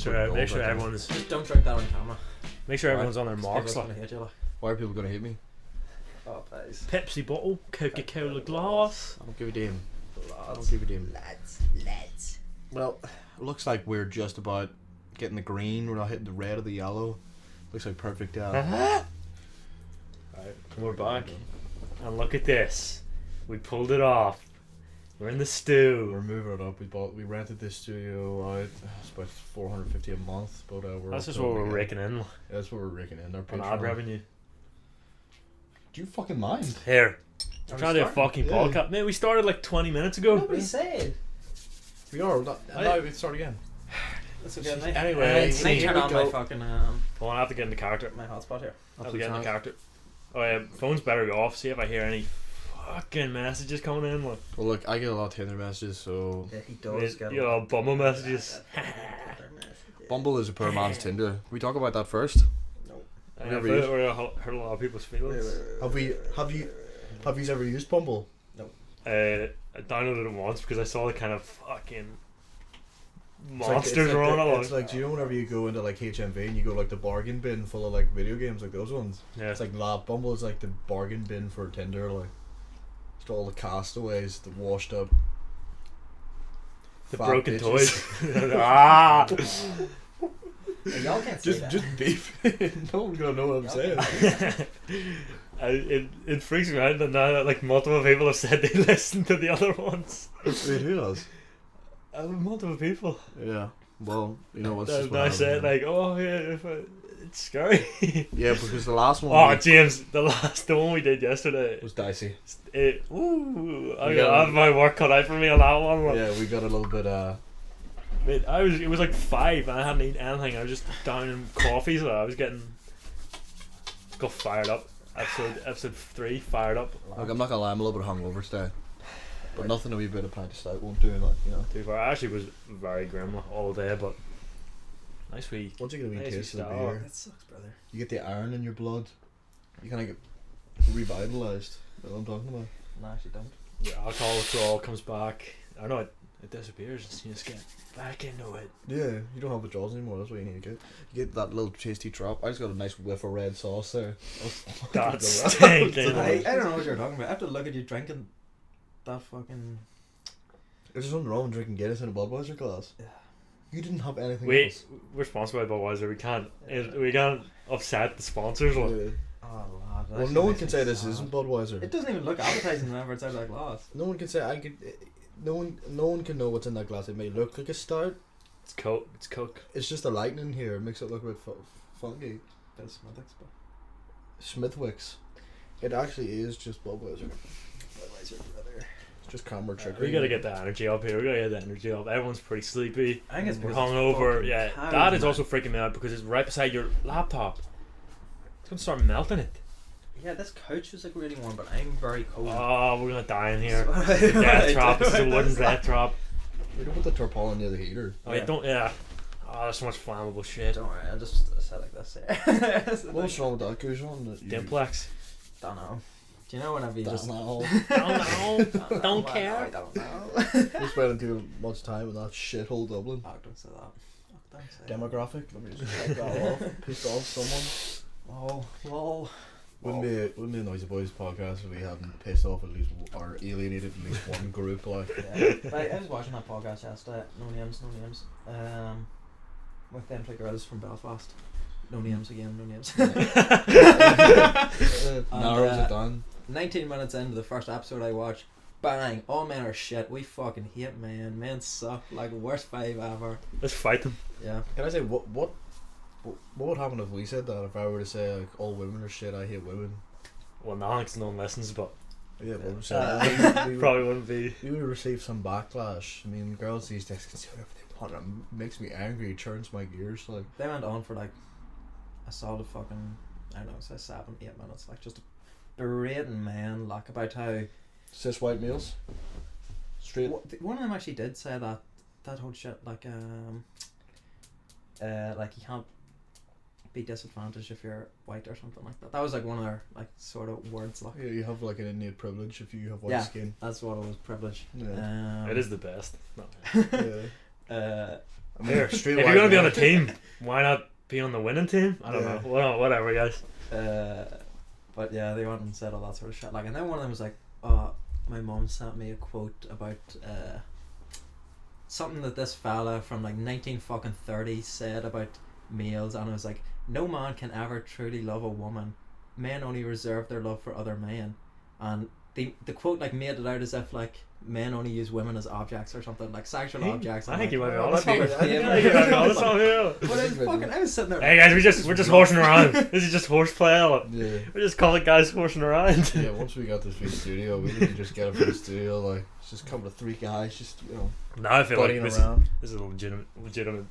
Make sure everyone's. Just don't drink that on camera. Make sure everyone's on their marks. Gonna hate you, like. Why are people gonna hate me? Oh, please. Pepsi bottle, Coca-Cola glass. I don't give a damn. I don't Lads. give a damn. Lads. Well, it looks like we're just about getting the green. We're not hitting the red or the yellow. Looks like perfect. Right, we're back. And look at this. We pulled it off. We're in the stew. We're moving it up. We rented this studio out. It's about $450 a month, but we're. That's up just to what we're again. raking in Yeah, that's what we're raking in. Our on Patreon. ad revenue. Do you fucking mind? Here. Are I'm we trying to do a starting? fucking Yeah. podcast. Man, we started like 20 minutes ago. Nobody said. We are. Now we start again. That's okay, mate. Anyway, Can I here turn we on go. my fucking Well, I have to get in the character. my hotspot here? I have to get in the character. Oh yeah, phone's better go off. See if I hear any fucking messages coming in. Like, Well, look, I get a lot of Tinder messages, so Yeah, he you know, Bumble messages. Bumble is a poor man's Tinder. Can we talk about that first? I Never feel used- like we're gonna hurt a lot of people's feelings. Have you ever used Bumble? I downloaded it once because I saw the kind of fucking It's monsters were on it. It's like, do you know whenever you go into like HMV and you go like the bargain bin full of like video games like those ones? Yeah. It's like Bumble is like the bargain bin for Tinder, like it's all the castaways, the washed up, the fat broken bitches. toys. Ah! Y'all can't say that. just beef. No one's gonna know what I'm saying. It freaks me out that now that like multiple people have said they listen to the other ones. Wait, who does? Multiple people. Yeah. Well, you know what's That just what now happened. said like, oh yeah, it's scary. Yeah, because the last one Oh James, the one we did yesterday. was dicey. I have my work cut out for me on that one. Like, Yeah, we got a little bit. Mate, it was like 5 and I hadn't eaten anything. I was just down in coffee, so I was got fired up. Episode 3, fired up. Look, I'm not gonna lie, I'm a little bit hungover today, but nothing a wee bit of pint of stout won't do. Like, you know. Too far. I actually was very grim all day, but nice wee. Once you get a wee Nice taste of the stout. beer, That sucks, brother. you get the iron in your blood. You kind of get revitalized. You know what I'm talking about? No, I actually don't. The alcohol withdrawal comes back. I know it disappears. You just get back into it. Yeah, you don't have withdrawals anymore. That's what you need to get. You get that little tasty drop. I just got a nice whiff of red sauce there. That's stinking. I don't know what you're talking about. I have to look at you drinking that fucking. Is there something wrong with drinking Guinness in a Budweiser glass? Yeah. You didn't have anything Wait, else. we're sponsored by Budweiser. We can't upset the sponsors. Like. Yeah. Oh, lad. Well, no one can say this isn't Budweiser. It doesn't even look appetizing whenever it's out of that glass. No one can say I could. No one can know what's in that glass. It may look like a stout. It's Coke. It's Coke. It's just the lightning here. It makes it look a bit funky. Bit of Smithwick's, but Smithwick's. It actually is just Budweiser. Budweiser, brother. It's just camera trickery. We gotta get the energy up here. We gotta get the energy up. Everyone's pretty sleepy. I think it's We're because it's hungover. fucking Yeah, cold, that is man. also freaking me out because it's right beside your laptop. It's gonna start melting it. Yeah, this couch is like really warm, but I'm very cold. Oh, we're gonna die in here. Right. Death trap. This is a wooden death trap. We don't put the tarpaulin near the heater. Oh, yeah. Don't. Yeah. Oh, there's so much flammable shit. Don't worry, I'll just set like this here. What's wrong with that, Goujon? Dimplex. Don't know. Do you know whenever you just... Don't Don't care. I don't know. We're spending too much time in that shithole Dublin. Oh, don't say that. Oh, don't say Demographic. Let me just take that off. Pissed off someone. that. Lol. Wouldn't be a Noisy Boys podcast if we hadn't pissed off at least or alienated at least one group. Like, Yeah. Like, I was watching that podcast yesterday. No names. With them two girls from Belfast. No names again. No names. narrows it down. 19 minutes into the first episode I watched, bang, all men are shit. We fucking hate men. Men suck. Like, worst 5 ever. Let's fight them. Yeah. Can I say what would happen if we said that? If I were to say like all women are shit, I hate women. Well, now because no one listens, but Yeah, but I'm saying we probably wouldn't be. would receive some backlash. I mean, girls these days can say whatever they want. It makes me angry. It turns my gears. Like, They went on for like a solid fucking, I don't know, say 7-8 minutes. Like, just berating men, like, about how... cis white males, straight. One of them actually did say that whole shit, like you can't be disadvantaged if you're white or something like that. That was like one of their like sort of words. Like, Yeah, you have like an innate privilege if you have white Yeah. skin. that's what it was, privilege. Yeah. It is the best. No. Yeah. I mean, Here, straight if white you're gonna be on a men. team, why not be on the winning team? I don't Yeah. know. Well, whatever, guys. But yeah, they went and said all that sort of shit. Like, and then one of them was like, my mom sent me a quote about something that this fella from like 1930 said about males, and it was like, no man can ever truly love a woman. Men only reserve their love for other men. And the quote like made it out as if like men only use women as objects or something, like sexual objects. I I'm think you like, might be oh, honest. that's here. not- I think- I think you might be honest on here. But I was sitting there. Hey guys, we're just horsing around. This is just horseplay. Yeah. We're just calling guys horsing around. Yeah, once we got this big studio, we didn't just get it from the studio. Like, it's just come to 3 guys, just Now I feel like buddying this around. is a legitimate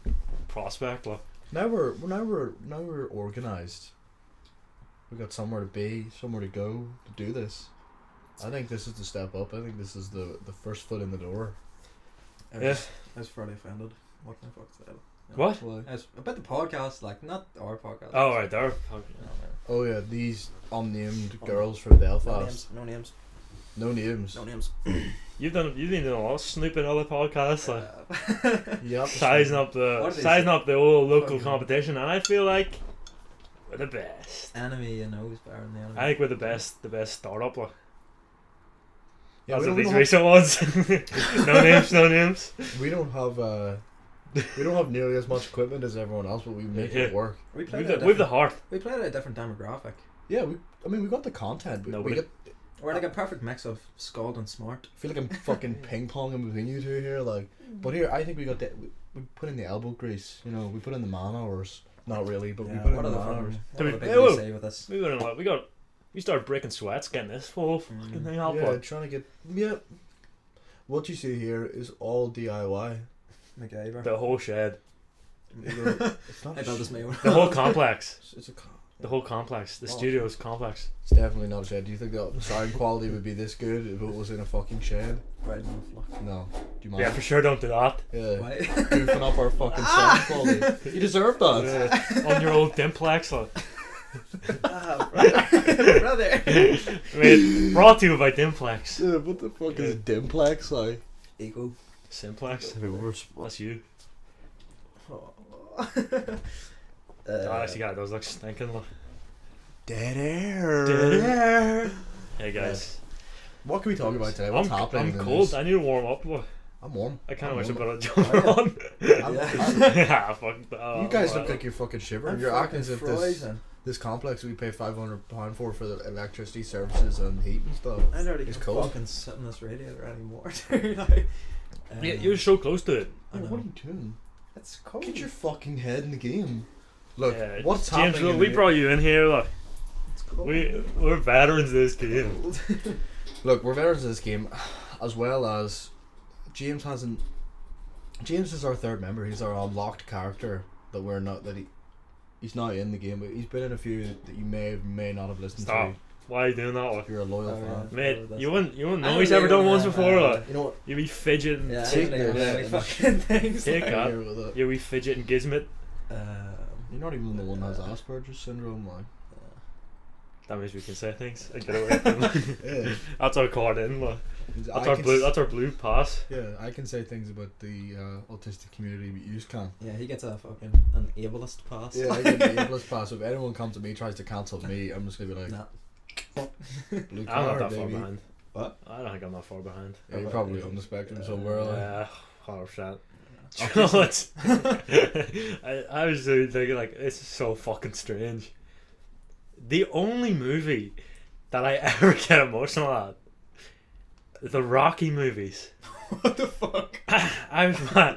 prospect. Like. Now we're organized. We got somewhere to be, somewhere to go to do this. I think this is the step up. I think this is the first foot in the door. Yeah. I was fairly offended. What can I fuck say? What? Why? I was, about the podcast, like not our podcast. Oh right there. Oh yeah, these unnamed girls from No Belfast. names. No names. No names. No names. You've been doing a lot of snooping other podcasts, like Yep. sizing up What did they the old local Fucking- competition, and I feel like we're the best. Enemy, you know, is better than the enemy. I think we're the best startup. Like. Yeah, As we of don't these have- recent ones. No names, no names. We don't have nearly as much equipment as everyone else, but we make it Yeah. work. we played We've at a the different- heart. We played at a different demographic. Yeah, we got the content. But Nobody. we get, We're like a perfect mix of Scald and Smart. I feel like I'm fucking ping ponging between you two here, like. But here, I think we got we put in the elbow grease. You know, we put in the man hours. Not really, but we put in what the are the man hours. fucking, To what be- are the big Hey, whoa. we say with this? We started breaking sweats getting this full fucking thing up. Yeah, Like. trying to get What you see here is all DIY. MacGyver. The whole shed, It's not. I built this my own. the whole complex, It's a. the whole complex, the Oh. studio's complex. It's definitely not a shed. Do you think the sound quality would be this good if it was in a fucking shed? Right enough, look. No. Do you mind? Yeah, for sure. Don't do that. Yeah. Why? Goofing up our fucking sound quality. You deserve that. On your old Dimplex. Like. Brother. Mate, brought to you by Dimplex. Yeah, what the fuck is Dimplex like? Ego. Simplex. I mean, That's you. I I actually got those like stinking. Like. Dead air. Dead air. Hey guys, What can we talk about today? What's happening? I'm in the cold. news? I need to warm up. Like. I'm warm. I kind I'm of wish I warm. put a jumper on. Yeah. Fuck that. You guys look like you're fucking shivering. I'm You're acting fucking as if frozen. this complex we pay £500 for the electricity services and heat and stuff. I already It's can cold. fucking sit in this radiator anymore. Like, Yeah, you're so close to it. I know. What are you doing? It's cold. Get your fucking head in the game. Look, Yeah, what's James, happening? we brought you in here. Like, It's cold. we're veterans of this game. Look, we're veterans of this game, as well as James is our third member. He's our unlocked character that we're not he's not in the game, but he's been in a few that you may not have listened Stop. to. Why are you doing that? Like? If you're a loyal Oh, fan. yeah. Mate, That's- you wouldn't I know don't he's ever even done ones know, before. Like. You know what? You be fidgeting. Yeah, I Take don't even this. know any fucking things. Take like, that. Here with it. You we fidget and gizmit. You're not even the one that has Asperger's syndrome, like. That means we can say things and get away with them. Yeah. That's our card in. Like. I can That's our blue pass. Yeah, I can say things about the autistic community, but you can't. Yeah, he gets a fucking an ableist pass. Yeah, I get the ableist pass. If anyone comes to me tries to cancel me, I'm just gonna be like, Nah. blue I'm not card, that far baby. behind. What? I don't think I'm that far behind. Yeah, you're probably on the spectrum somewhere. Like. Yeah, 100%. Do you know what? I was really thinking, like, this is so fucking strange. The only movie that I ever get emotional at, the Rocky movies. What the fuck? I was mad.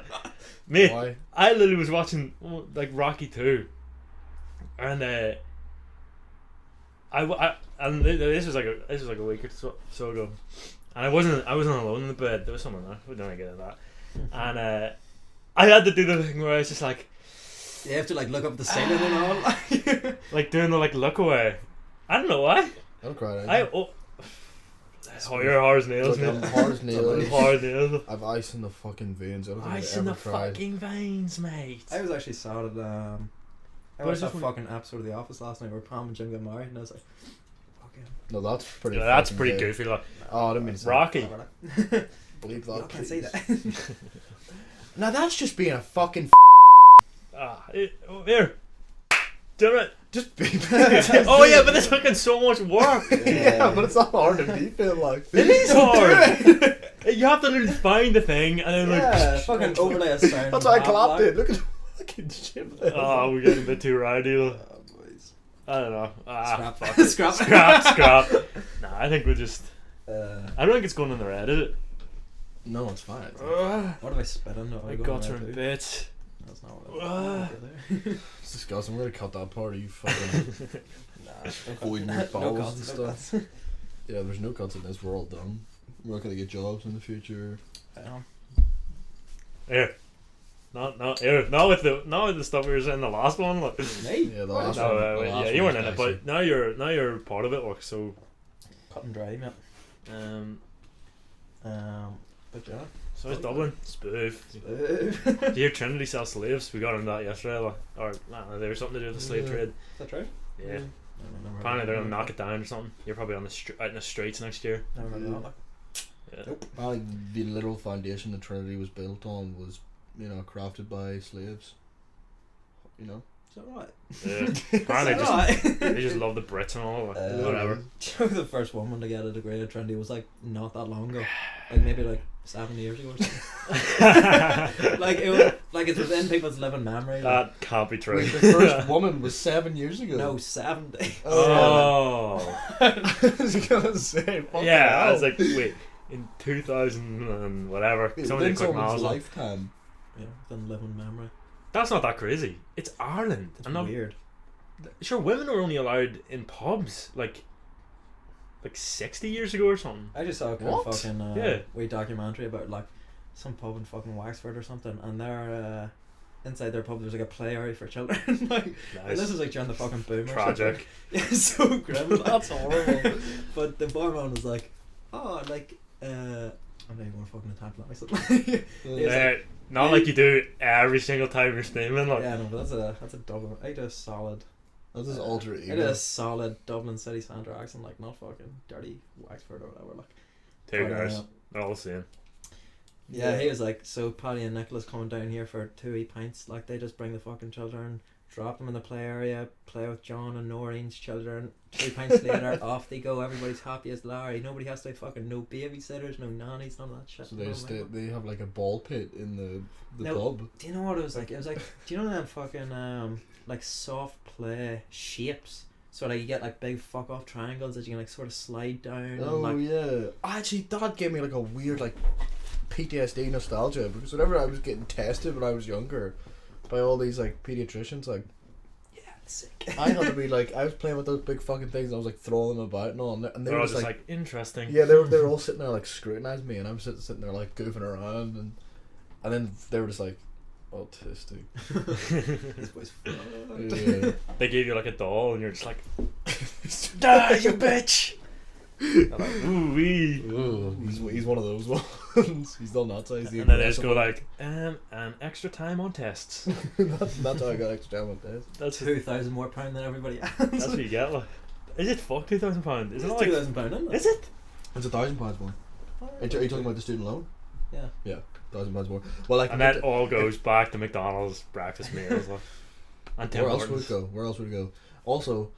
Mate, Why? I literally was watching, like, Rocky 2. And, this was like a week or so ago. And I wasn't alone in the bed. There was someone there. We don't get into that. And, I had to do the thing where I was just like, You have to like look up the ceiling and all. like doing the like look away. I don't know why. Don't cry. You're hard as nails, Look, I'm man. hard as nails. Hard as nails. I've ice in the fucking veins. I don't think Ice I've in ever the cried. fucking veins, mate. I was actually sad at I But watched it's that just fucking episode of The Office last night where Pam and Jim got married, and I was like, fucking. No, that's pretty. Yeah, that's fucking pretty gay. goofy. Like Oh, I didn't mean to say Rocky. Believe You that. can't say please. that. Now that's just being a fucking Here. Damn it. Just be. Oh yeah, but that's fucking so much work. Yeah, but it's not hard to beat it. Like It is hard. You have to literally find the thing and then Yeah, fucking overlay a sound. That's why I map, clapped like. it. Look at the fucking shit. Oh, we're getting a bit too rowdy though. Boys. I don't know. Scrap. Fuck. Scrap. Nah, I think we'll just. I don't think it's going in the red, is it? No, it's fine. What have I spit on? My guts are in bits. That's not what I It's disgusting. We're gonna cut that part. You fucking avoid No more bowels cuts, and no stuff. Yeah, there's no cuts in this. We're all done. We're not gonna get jobs in the future. Here. Not with the stuff we were saying in the last one. Like. Me? Yeah, the last No, one. The yeah, last you one weren't in was it, dicey. but now you're part of it. Like, so. Cut and dry, mate. But yeah. So it's Dublin spoof. Is Do you hear Trinity sell slaves? We got into that yesterday. Like, or there was something to do with the slave trade. that true? Yeah. Never Apparently they're gonna knock it down or something. You're probably on the out in the streets next year. Never heard of that. Like. Yeah. Nope. The literal foundation that Trinity was built on was, crafted by slaves. You know. Is that right? Yeah. Apparently Is that right? they just love the Brits and all. Like, whatever. Do you know the first woman to get a degree at Trinity was like not that long ago, like maybe 7 years ago or something. Like it was like it's within people's living memory. Like, That can't be true. Wait, the first woman was 7 years ago. no, 70. Oh. I was gonna say. Fucking Yeah, I hell. was like, wait, in 2000 and whatever. Wait, Someone did within quick someone's miles. lifetime. Yeah, within living memory. That's not that crazy. It's Ireland. It's And not, weird. sure, women are only allowed in pubs like 60 years ago or something. I just saw a What? fucking Yeah. wee documentary about like some pub in fucking Wexford or something, and they're inside their pub there's like a play area for children. like Nice. this is like during the fucking boom. Tragic. Or something. Yeah, so grim. That's horrible. But the barman was like, oh, like I'm not even gonna fucking attack that myself. Yeah, not like you do every single time you're steaming. Like, Yeah, no, but that's a Dublin. I did a solid. That's his alter I ego. did a solid Dublin city centre accent, like not fucking dirty Wexford or whatever. Like, two but, guys. They're all the same. yeah, he was like, so Paddy and Nicholas coming down here for 2 pints. Like they just bring the fucking children, drop them in the play area, play with John and Noreen's children. 2 pints later, off they go. Everybody's happy as Larry. Nobody has to fucking no babysitters, no nannies, none of that shit. So No, they have like a ball pit in the No. pub. Do you know what it was like? It was like, do you know them fucking like soft play shapes? So like you get like big fuck off triangles that you can like sort of slide down. Oh and, like, yeah. Actually, that gave me like a weird like PTSD nostalgia because whenever I was getting tested when I was younger by all these like pediatricians, like yeah, it's sick. I had to be like I was playing with those big fucking things and I was like throwing them about and all, and they They're were all just just like interesting. yeah, they were all sitting there like scrutinizing me, and I'm sitting there like goofing around, and then they were just like autistic. This boy's Yeah. They gave you like a doll and you're just like, die, you bitch. They're like, ooh wee. Ooh, he's one of those ones. He's done that size. And then they just go like, and extra time on tests. that's how I got extra time on this. That's £2,000 more pound than everybody else. that's what you get. Like, is it fuck £2,000? Is it not like? £2,000, isn't it? Is it? It's £1,000 more. Are you talking about the student loan? Yeah. Yeah, £1,000 more. Well, like, And that all goes back to McDonald's breakfast meals. Like, and Tim where else would Hortons. it go? Where else would it go? Also,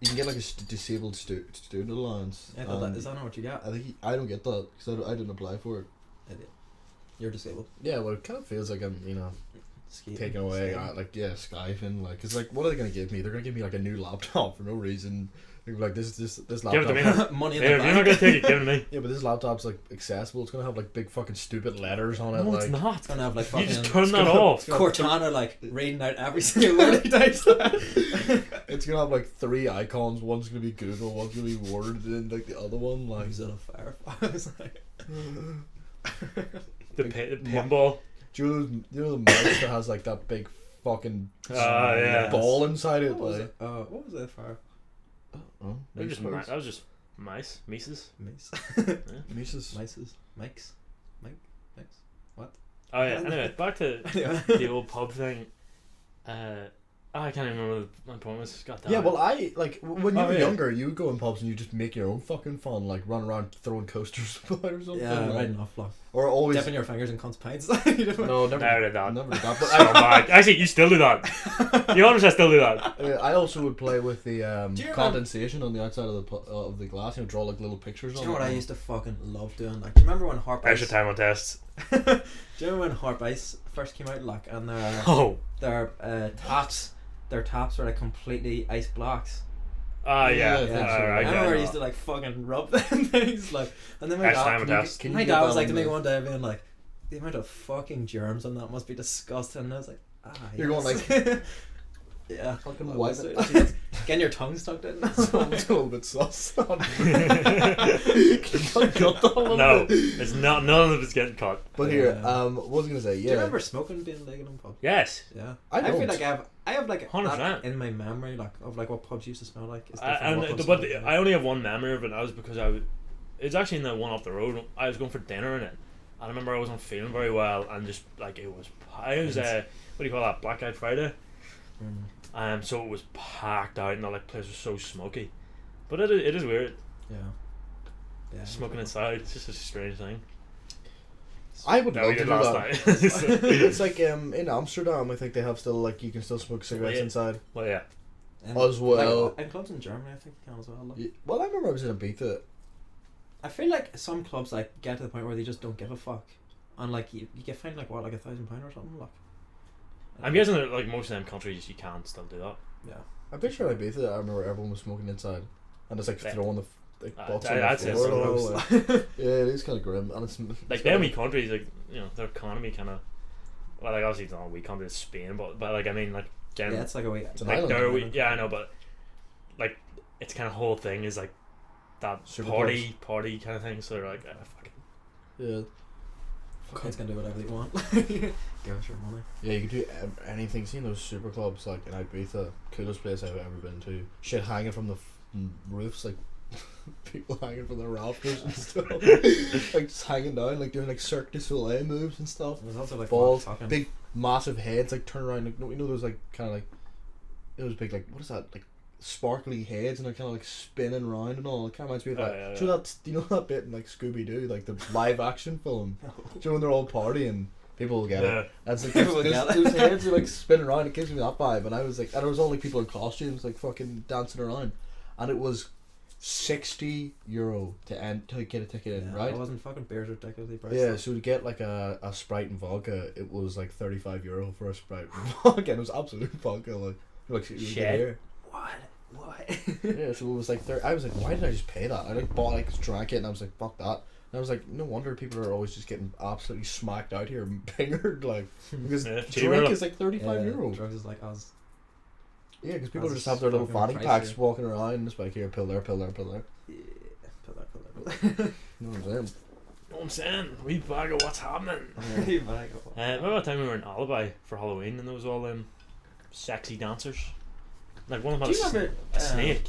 you can get like a disabled student allowance. I thought that, is that not what you got? I think I don't get that because I didn't apply for it. You're disabled. Yeah, well, it kind of feels like I'm, Ski- taken away. ski. Like, yeah, Skyfin. Like, cause like, what are they gonna give me? They're gonna give me like a new laptop for no reason. They're like this laptop. Give it to me. Now. Money in Here, the if you're not bank. gonna take it, give it to me. Yeah, but this laptop's like accessible. It's gonna have like big fucking stupid letters on it. No, like, it's not. It's gonna have like You fucking just turn that gonna- off. Cortana like reading out every single word he types. It's gonna have like 3 icons. One's gonna be Google. One's gonna be Word, and then like the other one like. Use it on Firefox. Like, The pinball. Do you know the mouse that has like that big fucking Yeah. ball inside it? what was Like, it? What was it for? oh, That was just that was just mice, Mises. Mice. Mises. Mices. Mikes. Mike. Oh yeah. Anyway, back to Anyway. the old pub thing. I can't even remember my point was. God damn Yeah, it. well, I like when you Oh, were yeah. younger, you would go in pubs and you just make your own fucking fun, like run around throwing coasters about or something. Yeah, like. right enough. Like Or always. dipping your fingers in cunts' pints. No, never. Never did that. Never did that. But So bad. Actually, you still do that. You honestly still do that. I also would play with the Do you remember- condensation on the outside of the glass. You know, draw like little pictures. Do on you know it. what I used to fucking love doing? Like, do you remember when Harp Extra Ice? time on tests. Do you remember when Harp Ice first came out? Like, and Oh. their taps were like completely ice blocks. Ah, yeah. Yeah, I think so. I I remember I know. used to like fucking rub them things like, and then my Extra dad, time on tests. Can you my get dad that was like on to me the- one day being like, the amount of fucking germs on that must be disgusting. And I was like, You're going like, yeah, Fucking I wipe was it. like, getting your tongue stuck in. It's a little bit sus. Can you cut that one? No, it's not. None of it's getting caught. But here, Yeah. what was I gonna say? Do Yeah. you remember smoking being legal in pubs? Yes. Yeah, I feel don't. like I have like 100%. that in my memory, like of like what pubs used to smell like. It's I, different what and pubs but smell like. I only have one memory of it. That was because it's actually in the one up the road. I was going for dinner in it. I remember I wasn't feeling very well, and just like it was what do you call that? Blackout Friday. So it was packed out, and the like place was so smoky. But it is weird yeah. smoking inside. It's just a strange thing. I would No, love we to did do last that. night. It's like in Amsterdam. I think they have still like you can still smoke cigarettes Yeah. inside. Well, yeah. As well. Like, in clubs in Germany, I think you can as well. Like. Yeah, well, I remember I was in Ibiza. I feel like some clubs like get to the point where they just don't give a fuck, and like you get fined like what, like £1,000 or something. Like, I'm guessing that like most of them countries you can still do that. yeah. I'm pretty sure in Ibiza I remember everyone was smoking inside, and it's like Yeah. throwing the like butts on I'd the say floor. so. and all, like- yeah, it is kind of grim, and it's Like them wee countries, like their economy kind of. Well, like obviously it's not a wee country, it's Spain, but like I mean like again, Yeah, it's like a way. It's an like island, their isn't it? yeah I know, but like it's kind of whole thing is like that Super party kind of thing. So they're like fuck it. yeah. Kids can do whatever they want. Give us your money. Yeah, you can do anything. Seeing those super clubs like in Ibiza, coolest place I've ever been to. Shit hanging from the roofs, like people hanging from the rafters and stuff, like just hanging down, like doing like Cirque du Soleil moves and stuff. There's also like Balls, fucking big massive heads, like turn around, like you know those like kind of like those big like what is that like sparkly heads and they're kind of like spinning around and all. It kind of reminds me of that. Yeah. So that's you know that bit in like Scooby Doo, like the live action film. Do you know when they're all partying? People will get Yeah. it. That's like People will those, get those, it. those heads are like spinning around. It gives me that vibe, and I was like, and it was all like people in costumes, like fucking dancing around, and it was €60 to get a ticket in, Yeah, right? I wasn't fucking beers ridiculously priced. Yeah, so to get like a Sprite and vodka, it was like €35 for a Sprite and vodka, and it was absolute vodka, like it was Shit. beer. What? Yeah, so it was like I was like, why did I just pay that? I like bought like drank it, and I was like, fuck that. And I was like, no wonder people are always just getting absolutely smacked out here and pingered, like because Yeah, cheaper. drink is like €35. Yeah, drugs is like us. Yeah, because people That's just have their little fucking fanny pricey. packs walking around, and it's like here, pill there. Yeah, put that. You know what I'm saying? You know what I'm saying? We bag of what's happening. Yeah. Remember that time we were in Alibi for Halloween and there was all them sexy dancers? Like one of them Do had you remember a snake.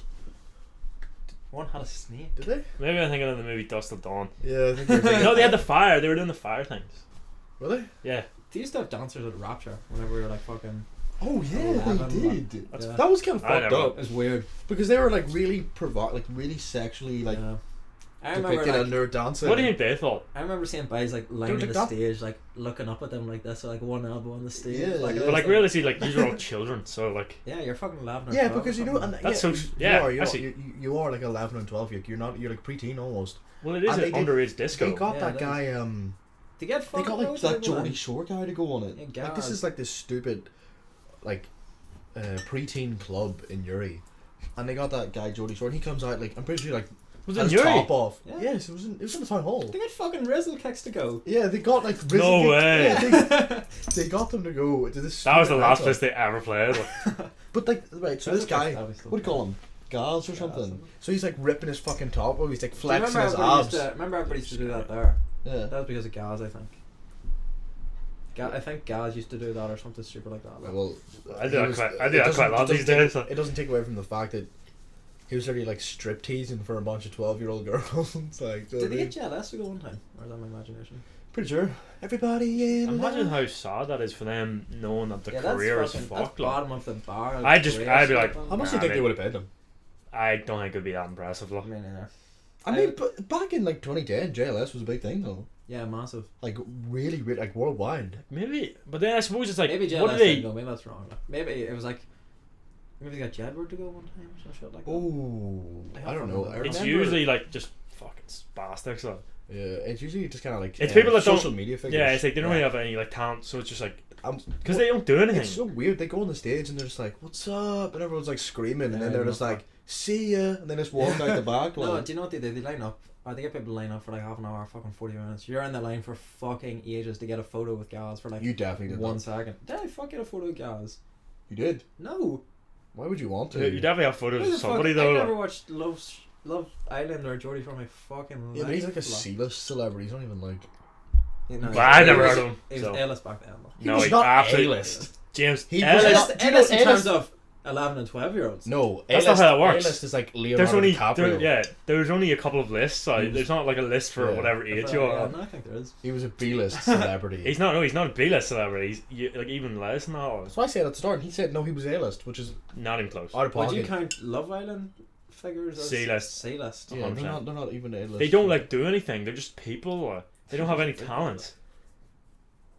One had a snake. Did they? Maybe I'm thinking of the movie Dust of Dawn. Yeah, I think they're No, they had the fire. They were doing the fire things. Were they? Yeah. They used to have dancers at Rapture whenever we were like fucking. Oh yeah, 11, they did. Yeah. That was kind of I fucked never- up It was weird. because they were like really really sexually like Yeah. I remember depicted like, and they were dancing. What do you think they thought? I remember seeing guys like lying on like the that. stage, like looking up at them like this, like one elbow on the stage. Yeah, like, yeah. I But like was realistically, like these are all children, so like yeah, you're fucking 11 or Yeah, 12 because or you know, something. and That's yeah, so- yeah, you I are, see. you are like 11 and 12. You're not. You're like preteen almost. well, it is And an they did- underage disco. They got Yeah, that it guy. to get They fucking got like loads that of people, Geordie man. Shore guy to go on it. Yeah, Like this God. is like this stupid, like, preteen club in Uri, and they got that guy Geordie Shore. And he comes out like I'm pretty sure like Was had it his Yuri? top off. Yeah. Yes, it was in the town hall. They got fucking Rizzle kicks to go. Yeah, they got like No way. Yeah, they got them to go to this. That was the stupid last nightclub. place they ever played. Like, But like, right, so this Rizzle guy, kicks obviously. what do you call him? Gaz or something. something. So he's like ripping his fucking top off. He's like Do you flexing remember his everybody abs. remember everybody used to do that there? Yeah. That was because of Gaz, I think. I think Gaz used to do that or something stupid like that. Like. Well, I do he that was- quite. I it do that doesn't- quite a lot it these doesn't take- days. So. It doesn't take away from the fact that He was already like strip teasing for a bunch of 12-year-old girls. It's like, Did they get JLS to go one time? Or is that my imagination? pretty sure. Everybody in. Imagine love. how sad that is for them, knowing that the Yeah, career is that's fucked. Like. bottom of the bar. I'd be like, How much do you think they would have paid him? I don't think it'd be that impressive. Like. Me neither. I mean, but back in like 2010, JLS was a big thing though. Yeah, massive. Like really, like worldwide. Maybe, but then I suppose it's like, Maybe JLS what do they? didn't go. Maybe that's wrong. Like, maybe it was like. Maybe they got Jedward to go one time or some shit like that. Oh, I don't know. I It's remember- usually like just fucking spastics. Like. Yeah, it's usually just kind of like It's people that social don't- media figures. Yeah, it's like they don't Yeah. really have any like talent, so it's just like Um, because they don't do anything. It's so weird. They go on the stage and they're just like, "What's up?" and everyone's like screaming, and Yeah, then they're I just love like, "See ya," and then just walk out the back. No, Like, do you know what they do? They line up. Or they get people to line up for like half an hour, fucking 40 minutes. You're in the line for fucking ages to get a photo with Gaz for like you definitely did 1 that. second. Did I fuck get a photo with Gaz? You did. No. Why would you want to? You definitely have photos Who of the fuck- somebody though. I like. never watched Love Island or Geordie for my fucking life. Yeah, but he's like a like. C-list celebrity. He's not even like. You know, But I never he heard was- of him, He was so. A-list back then. Though. No, was he not absolutely A-list. James. He Ellis- was A-list, do you know A-list in A-list- terms of 11 and 12 year olds. No, That's A-list, not how it works. A-list is like There's Leonardo only DiCaprio. there's only a couple of lists. So He was- there's not like a list for Yeah. whatever age you Yeah, are. no, I think there is. He was a B-list celebrity. He's not. No, he's not a B-list celebrity. He's like even less than that. That's what I said at the start. He said no, he was A-list, which is Not even close. out of Would you pocket. count Love Island figures as C-list. C-list. Yeah, 100%. they're not even A-list. They don't like do anything. They're just people. They don't have any talent.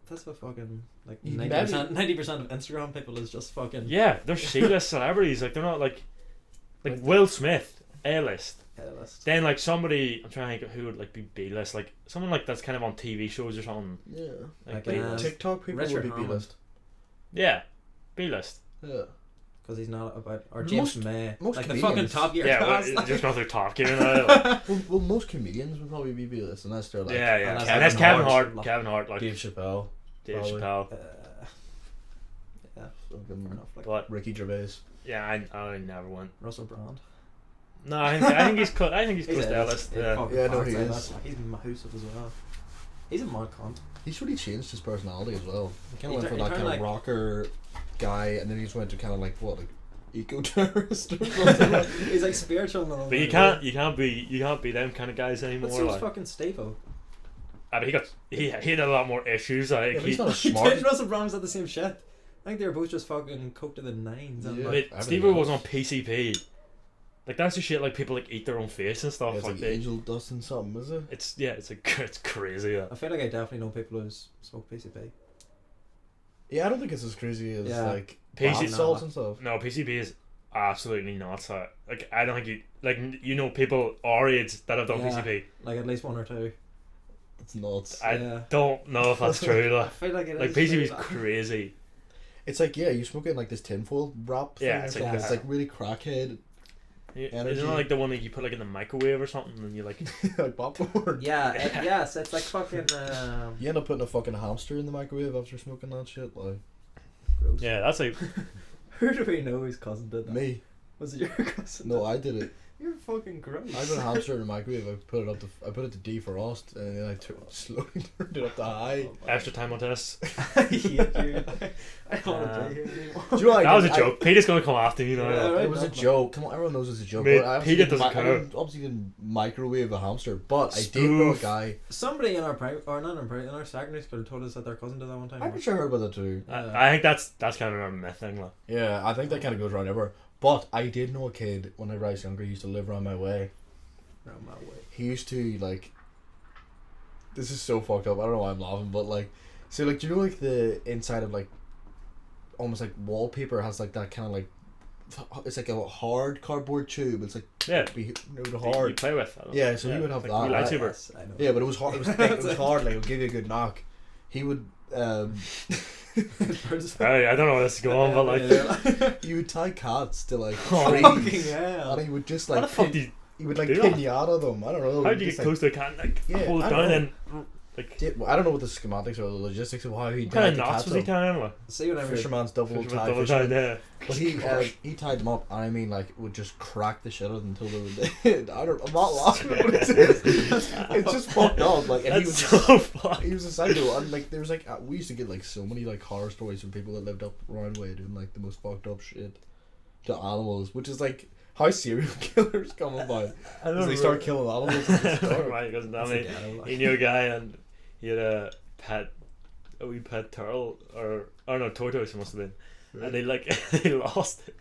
That's what fucking like You 90% of Instagram people is just fucking Yeah, they're C-list celebrities. Like they're not like Will Smith, A-list. A-list. Then like somebody, I'm trying to think who would like be B-list. Like someone like that's kind of on TV shows or something. Yeah. Like Like, B-list. TikTok people Richard would be Hammond. B-list. Yeah, B-list. Yeah. Because he's not about or James Most- May, most like the fucking comedians- Top Gear Yeah, cast. well, like- just not their top gear now. Well, most comedians would probably be B-list unless they're like Yeah, yeah. Unless And that's Kevin Kevin Hart. Hart. Kevin Hart, like Dave Chappelle, Dave probably. Chappelle. yeah, fucking fair enough. Like But Ricky Gervais. yeah, I never went. Russell Brand. No, I think he's close. I think he's close to A-list. A-list. Yeah. Fucking Yeah, no, facts, he A-list. is. Like, he's massive as well. He's a mad cunt. He's really changed his personality as well. He kind He of went tur- from he that turned, kind of like- rocker guy, and then he just went to kind of like what, like eco-terrorist or something. He's like spiritual now. But you can't be them kind of guys anymore. But so was Like, fucking Stavo. I mean, he had a lot more issues. Like Yeah, but he's not a He smart. did. Russell Brand was at the same shit. I think they were both just fucking coked to the nines. And Yeah. like, but everything Steve was on else. PCP. Like that's the shit. Like people like eat their own face and stuff. Yeah, it's like like they, angel dust and something, is it? it's it's crazy. I feel like I definitely know people who smoke PCP. Yeah, I don't think it's as crazy as Yeah. like PC bath salts and stuff. No, PCP is absolutely nuts. Like I don't think you know people our age that have done Yeah. PCP. Like at least one or two. It's nuts. I Yeah. don't know if that's true. I Like, feel like it like is PCP is true. crazy. It's like you smoke it in like this tinfoil wrap. Yeah, thing it's or like something. that. It's like really crackhead, Isn't it like the one that you put like in the microwave or something and you like like popcorn. Yeah, yes, it's like fucking. You end up putting a fucking hamster in the microwave after smoking that shit. Like yeah, that's like Who do we know his cousin did that? me. Was it your cousin? No, I did it. You're fucking gross. I put a hamster in the microwave. I put it to defrost, and then I slowly turned it up to high. extra time on tests. I hate you. I don't want to be here anymore. Do you know what I That was a did? joke. Peter's gonna come after you, you know. Yeah, right. It was a joke. Come on, everyone knows it's a joke. Mate, but I obviously Peter didn't doesn't I didn't- obviously didn't microwave a hamster, but I did know a Spoof. guy. Somebody in our private, or not in our private, in our secondary school told us that their cousin did that one time. I'm pretty sure I heard about that too. I think that's kind of a myth thing, like. Yeah, I think that kind of goes around everywhere. But I did know a kid whenever I was younger. He used to live around my way. Round my way. He used to like. This is so fucked up. I don't know why I'm laughing, but like, so like, do you know like the inside of like, almost like wallpaper has like that kind of like, it's like a hard cardboard tube. It's like Yeah. you know, the You hard. play with. I don't Yeah, know. so you would have like that. wee lightsaber. Yes, I know. Yeah, but it was hard. It was thick. It was hard. Like it would give you a good knock. He would. I don't know where this is going, but like, You would tie cats to like Fucking trees, hell. and he would just how like the fuck do you he would like do that? pinata them. I don't know. how do you Just, get close to a cat and like Yeah, hold it I down don't and like well, I don't know what the schematics or the logistics of how he what kind of tied the knots cats was he up. tying? Like, See whenever Fisherman's double Fisherman tie. double Fisherman. tie, yeah. But he tied them up, and I mean like would just crack the shit out of them until they were dead. I'm not laughing at what it is. It's just fucked up. Like, and he That's was so fucked. he was a psycho, and like there was like we used to get like so many like horror stories from people that lived up around way doing like the most fucked up shit to animals, which is like how serial killers come about. I Because they start killing animals at the start. Right, because That's a he ghetto, like. knew a guy and he had a wee pet turtle, or no, tortoise it must have been, and they lost it.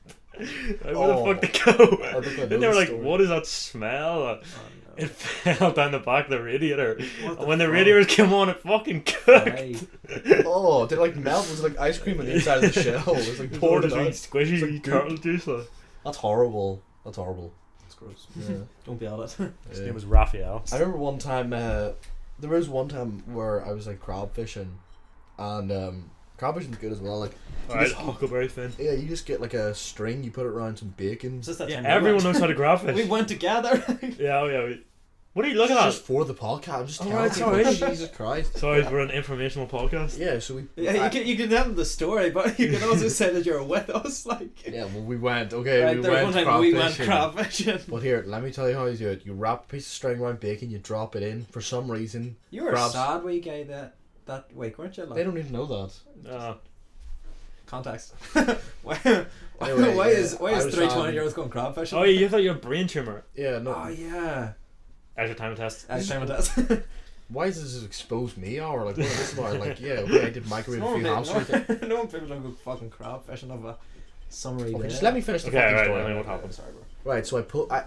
Like, where the fuck did it go? I think I know And they were the like, story. "What is that smell?" Oh, no. It fell down the back of the radiator, What and when the fuck? radiators came on, it fucking cooked. Aye. Oh, did it like melt? Was it like ice cream on the inside of the shell? It was like poured it Poured out. squishy It's like turtle juice. Like. That's horrible. That's horrible. That's gross. Yeah. Don't be at it. His Yeah. name was Raphael. I remember one time, there was one time where I was like crab fishing, and crab fishing's good as well. Like, Alright, just- Huckleberry Finn. yeah, you just get like a string, you put it around some bacon. It's just that Yeah, time we everyone went- knows how to grab fish. We went together. Yeah, oh yeah. What are you looking at? Just for the podcast. I'm just telling Alright, people. sorry. Jesus Christ. Sorry, we're an informational podcast. Yeah, so we. Yeah, you can tell them the story, but you can also say that you're with us. Like, Yeah, well, we went. Okay, right, we there was went one crab time we fishing. went crab fishing. But here, let me tell you how you do it. You wrap a piece of string around bacon, you drop it in. For some reason, You were crabs. a sad wee guy that week, weren't you? Like, They don't even know that. context. why Anyway, why yeah, is I was, 3 20-year-olds going crab fishing? Oh, you thought you had a brain tumor. Yeah, no. Oh yeah. Extra time test. Next time with us. Why does this expose me or like what is this about? Like, yeah, okay, I did microwave a few hamsters. No one people don't go fucking crab fishing of a summery Okay, day. just let me finish the Okay, fucking right, story. I mean, what happened? Sorry, bro. Right, so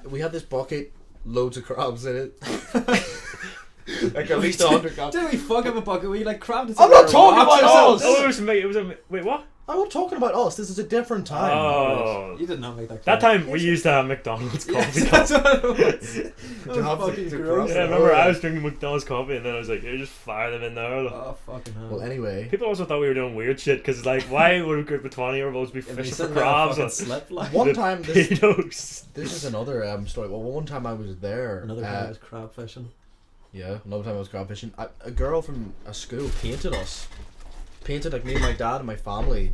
we had this bucket, loads of crabs in it. Like at least 100 crabs. Did we fuck up a bucket? We like crabbed it. I'm not talking about Oh, us! it was it was a wait, what? I'm not talking about us. This is a different time. Oh, You did not make that. that clear. time we used McDonald's coffee Yes, cup. that's what it was. That was have fucking to gross. Yeah, I remember I was drinking McDonald's coffee and then I was like, "You just fire them in there." Like. Oh fucking hell. Well, anyway. People also thought we were doing weird shit because, like, why would a group of 20-year-olds be If you fishing sit for there and crabs? fucking Or slip, like. One the time, this pedos? is another story. Well, one time I was there. Another guy was crab fishing. Yeah, another time I was crab fishing. A girl from a school painted us. Painted like me and my dad and my family,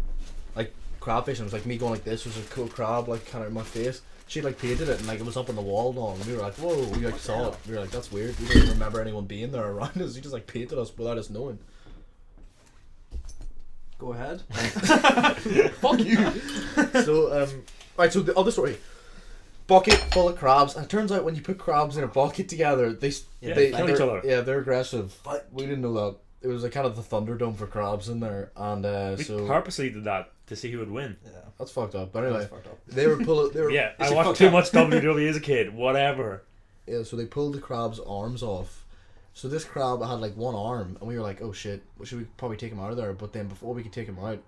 like crab fishing. It was like me going like this was a cool crab like kind of in my face. She like painted it and like it was up on the wall and all. And we were like, whoa, we like saw it. We were like, that's weird. We don't even remember anyone being there around us. She just like painted us without us knowing. Go ahead. Fuck you. So right. So the other story. Bucket full of crabs, and it turns out when you put crabs in a bucket together, they Yeah, they kill each they're- other. Yeah, they're aggressive. But- We didn't know that. It was like kind of the Thunderdome for crabs in there, and We so purposely did that to see who would win. Yeah. that's fucked up. But anyway, That's fucked up. they were pulling. They were Yeah, Is I it watched fucked too up? much WWE as a kid. Whatever. Yeah, so they pulled the crab's arms off. So this crab had like one arm, and we were like, "Oh shit, well, should we probably take him out of there?" But then before we could take him out,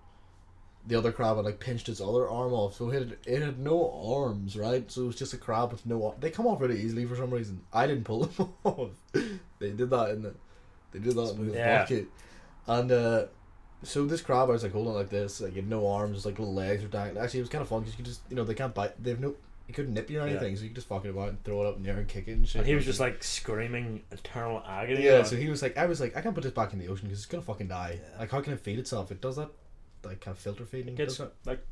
the other crab had like pinched its other arm off, so it had no arms, right? So it was just a crab with no. They come off really easily for some reason. I didn't pull them off. They did that in the Yeah. bucket, and so this crab, I was like holding it like this, like it had no arms, like little legs were dangling. Actually, it was kind of fun because you could just, they can't bite. They have no. You couldn't nip you or anything, so you could just fuck it about and throw it up in the air and kick it and shit. And he was just like screaming eternal agony. Yeah, like, so he was like, I was like, I can't put this back in the ocean because it's gonna fucking die. Yeah. Like, how can it feed itself? It does that, like, kind of filter feeding. gets does it? like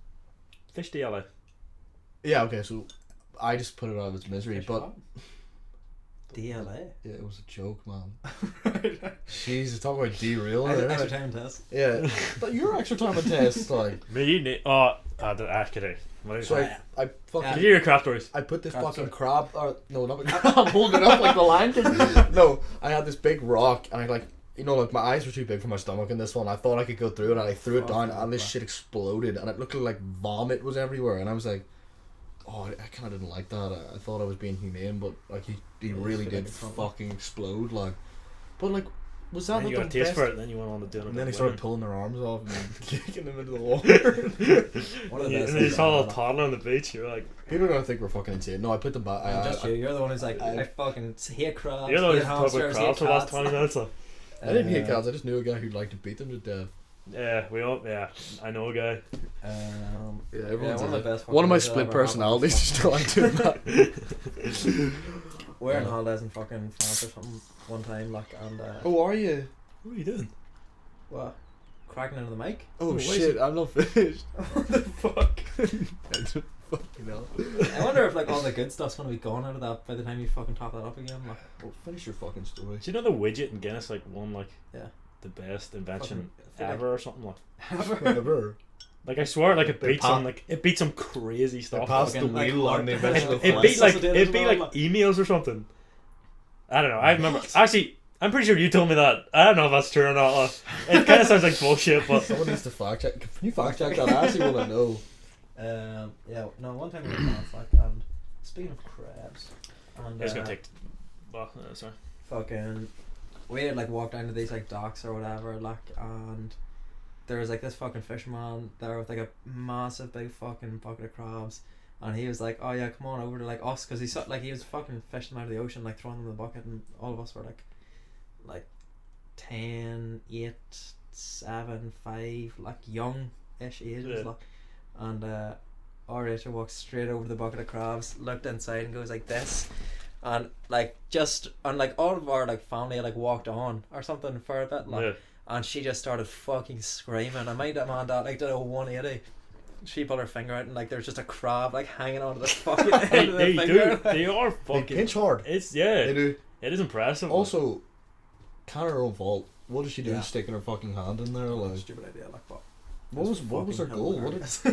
fish DLA. Yeah, okay, so I just put it out of its misery, but DLA. yeah, it was a joke, man. Jesus, talk about derailing. Extra time test. Yeah, but your extra time on test, like. Me, the actually. So I fucking. Did you hear your craft stories? I put this Crab fucking story. crab, or no, not I'm holding it up like the lion king. No, I had this big rock, and I like, like my eyes were too big for my stomach in this one. I thought I could go through it, and I threw it down, and this shit exploded, and it looked like vomit was everywhere, and I was like, oh, I kind of didn't like that. I thought I was being humane, but like he really feel did like it's wrong. fucking explode, like. But like, was that Then not you the got a taste best? for it, then you went on to doing it. And then they with started women. pulling their arms off and kicking them into the water. One of the Yeah, best and then you things saw a I've little done. toddler on the beach. You're like, People are gonna think we're fucking insane. No, I put them back. Just you. You're the one who's like, I- I fucking hate crabs. you're the one hate who's talking about hamsters, crabs for hate the last cats. 20 minutes. Like. I didn't hate cats. I just knew a guy who'd like to beat them to death. Yeah, I know a guy. Yeah, everyone's one of the best. One of my fucking days split I've ever had. personalities is still like doing that. We're in holidays in fucking France or something one time, like, and Oh, are you? What are you doing? what? Cracking into the mic? Oh, why is shit! I'm not finished. What the fuck? Fucking hell. I wonder if like all the good stuff's gonna be gone out of that by the time you fucking top that up again. Like, Well, finish your fucking story. Do you know the widget in Guinness like won like Yeah. the best invention Fucking- I feel like- ever or something like? ever. Whatever. Like I swear, like They it beat some crazy They stuff. passed the Fucking, like, wheel on the hard- eventual It flight. beat like Sussex did as it beat well, like emails or something. I don't know. I remember actually. I'm pretty sure you told me that. I don't know if that's true or not. It kind of sounds like bullshit, but Someone needs to fact check. Can you fact check that? I actually want to know. Yeah, no, one time we were in France, like, and speaking of crabs, and it's gonna take. Well, sorry. fucking, we had like walked down to these like docks or whatever, like, and there was like this fucking fisherman there with like a massive big fucking bucket of crabs, and he was like, oh yeah, come on over to like us, because he saw like he was fucking fishing them out of the ocean, like throwing them in the bucket, and all of us were like 10, 8, 7, 5, like young-ish ages, Yeah. like, and our Rachel walked straight over the bucket of crabs, looked inside and goes like this, and like all of our like family like walked on or something for a bit, like, Yeah. and she just started fucking screaming, and my man dad like did a 180. She pulled her finger out and like there's just a crab like hanging onto the fucking end of the They finger. do. They are They fucking. pinch hard. It's They do. It is impressive. Also, kind of her own fault. What is she doing Yeah. sticking her fucking hand in there? Like, Stupid idea, like, but what was her fucking goal? hilarious.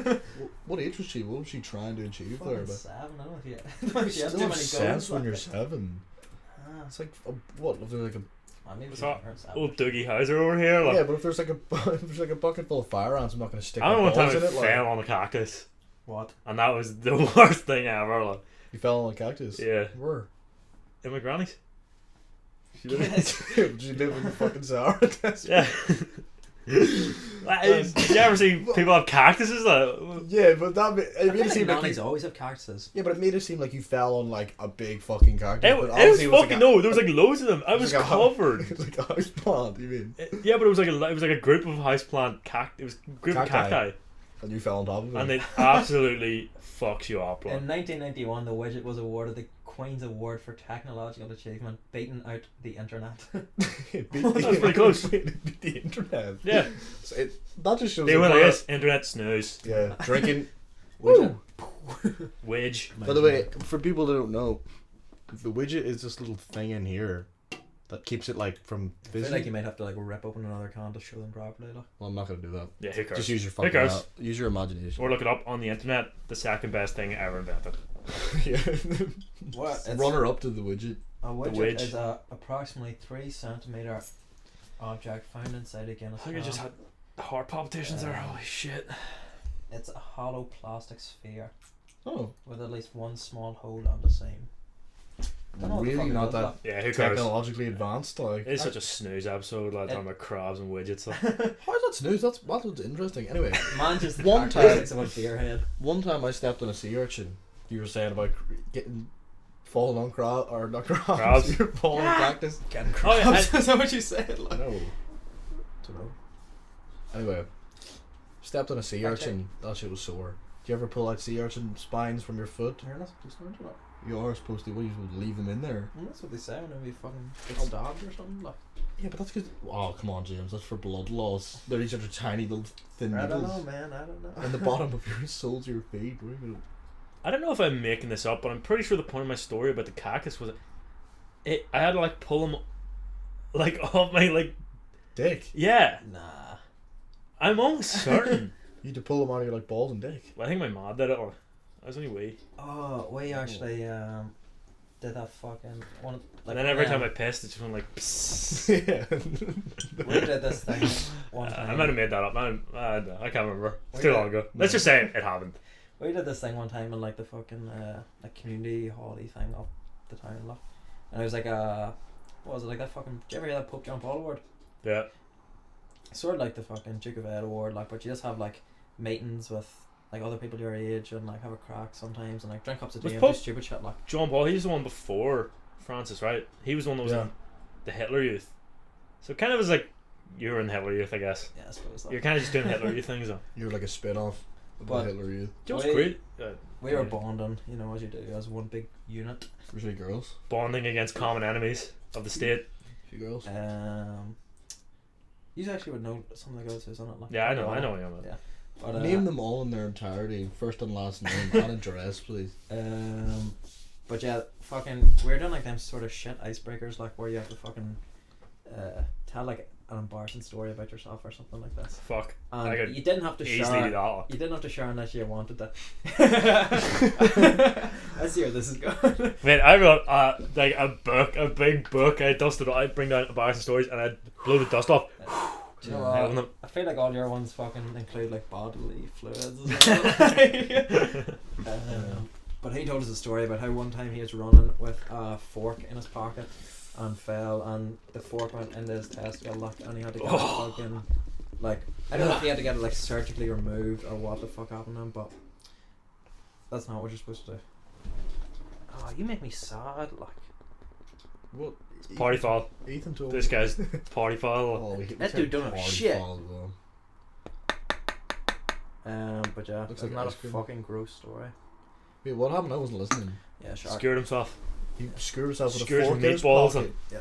What age was she? What was she trying to achieve there? Fucking But 7, I don't know if you, I don't know if she it has still too makes many sense goals. when you're like. 7. Ah, It's like what? If there's like a maybe What's she that? hurts that. Old Doogie Howser over here. Like, yeah, but if there's like a if there's like a bucket full of fire ants, I'm not gonna stick I my don't know balls one time in I it. Like, fell on a cactus, What? and that was the worst thing ever. Like, you fell on a cactus. yeah, Where? in my granny's. She Yes. Did you live in the fucking Sahara Desert? Yeah. Like, did you ever see people have cactuses? Like, Yeah, but that it I made feel it seem like like nannies you, always have cactuses. yeah, but it made it seem like you fell on like a big fucking cactus. it but was obviously fucking no. There was like loads of them. I it was like a covered. It was like a house plant. You mean? Yeah, but it was like a group of houseplant It was a group of Cacti. cacti, And you fell on top of it. and it absolutely fucks you up. Like. In 1991, the widget was awarded the Queen's Award for Technological Achievement, beating out the internet. It beat That's pretty close. It beat the internet. Yeah, So that just shows. they that went like we're- this. Internet snooze. Yeah, drinking. Woo! Wedge. By the way, for people that don't know, the widget is this little thing in here that keeps it like from I feel fizzing. like you might have to like rip open another can to show them properly. Like. Well, I'm not gonna do that. Yeah, who cares? Just use your Who fucking cares? use your imagination. Or look it up on the internet. The second best thing ever invented. Yeah. What? It's- Runner up to the widget. A widget wedge. is a approximately 3 centimeter object found inside a Guinness I think I can. just had heart palpitations there. Holy shit. It's a hollow plastic sphere Oh, with at least one small hole on the seam. Don't know what the fuck really it not does, that like. Yeah, who cares? technologically advanced. Like, It's such a snooze episode, like talking about crabs and widgets. Like. how is that snooze? That's what's interesting. Anyway, Man, just the One characteristics of a beer head. one time I stepped on a sea urchin. You were saying about getting falling on crab or not crabs. Crabs. You're falling on cactus. Getting Oh, yeah, crabs. Is that what you said? I Like, know. Don't know. Anyway, stepped on a sea Okay. urchin. That shit was sore. Do you ever pull out sea urchin spines from your foot? you're not supposed to do that. You are supposed to. What, you supposed to leave them in there? Well, that's what they say whenever you fucking get stabbed or something. Like. Yeah, but that's because. Oh, come on, James. That's for blood loss. They're these are tiny little thin I don't needles. know, man. I don't know. And the bottom of your soles of your feet. What are you gonna- I don't know if I'm making this up, but I'm pretty sure the point of my story about the cactus was I had to like pull them like off my like Dick. yeah. Nah. I'm almost certain. You had to pull them out of your like balls and dick. I think my mom did it, or I was only wee. Oh, we actually did that fucking one. Like, And then every time I pissed, it just went like. Psst. Yeah. we did this thing one time. I might have made that up. I can't remember. It's We too did- long ago. Let's just say it happened. We did this thing one time in like the fucking like community holiday thing up the town, like, and it was like a what was it like that fucking? Did you ever hear that Pope John Paul award? Yeah. Sort of like the fucking Duke of Ed award, like, but you just have like meetings with like other people your age and like have a crack sometimes and like drink cups of tea Was and do Pope- stupid shit like. John Paul, he's the one before Francis, right? He was the one that was Yeah. in the Hitler Youth. So kind of was like you were in Hitler Youth, I guess. Yeah, I suppose. Like. You're kind of just doing Hitler Youth things though. You're like a spin off of But- the Hitler Youth. Do you know what's We- great? We were yeah. bonding, you know, as you do, as one big unit. Especially girls. Bonding against common enemies of the state. A few girls. You actually would know some of the girls who's on it. Like, Yeah, I know what you're Yeah. But, Name them all in their entirety, first and last name, and address, please. But yeah, fucking, we're doing like them sort of shit icebreakers, like where you have to fucking tell like an embarrassing story about yourself or something like this. Fuck. I And could you didn't have to easily share. do that. You didn't have to share unless you wanted to. I see where this is going. Man, I wrote like a big book. I dusted it. I'd bring down embarrassing stories and I'd blow the dust off. Do you know Yeah. what? I feel like all your ones fucking include like bodily fluids as well. But he told us a story about how one time he was running with a fork in his pocket and fell, and the fork went into his testicle, like, and he had to get it fucking, like, I don't know if he had to get it like surgically removed or what the fuck happened to him, but that's not what you're supposed to do. Oh, you make me sad, like. What? Party foul. Ethan told This guy's party foul. Oh, That dude don't have shit. Foul as well. But yeah, Looks isn't like that ice a cream. fucking gross story? Wait, what happened? I wasn't listening. Yeah, sure. Scared himself. He screwed himself with Screwed a his fork in his meatballs pocket. Yeah.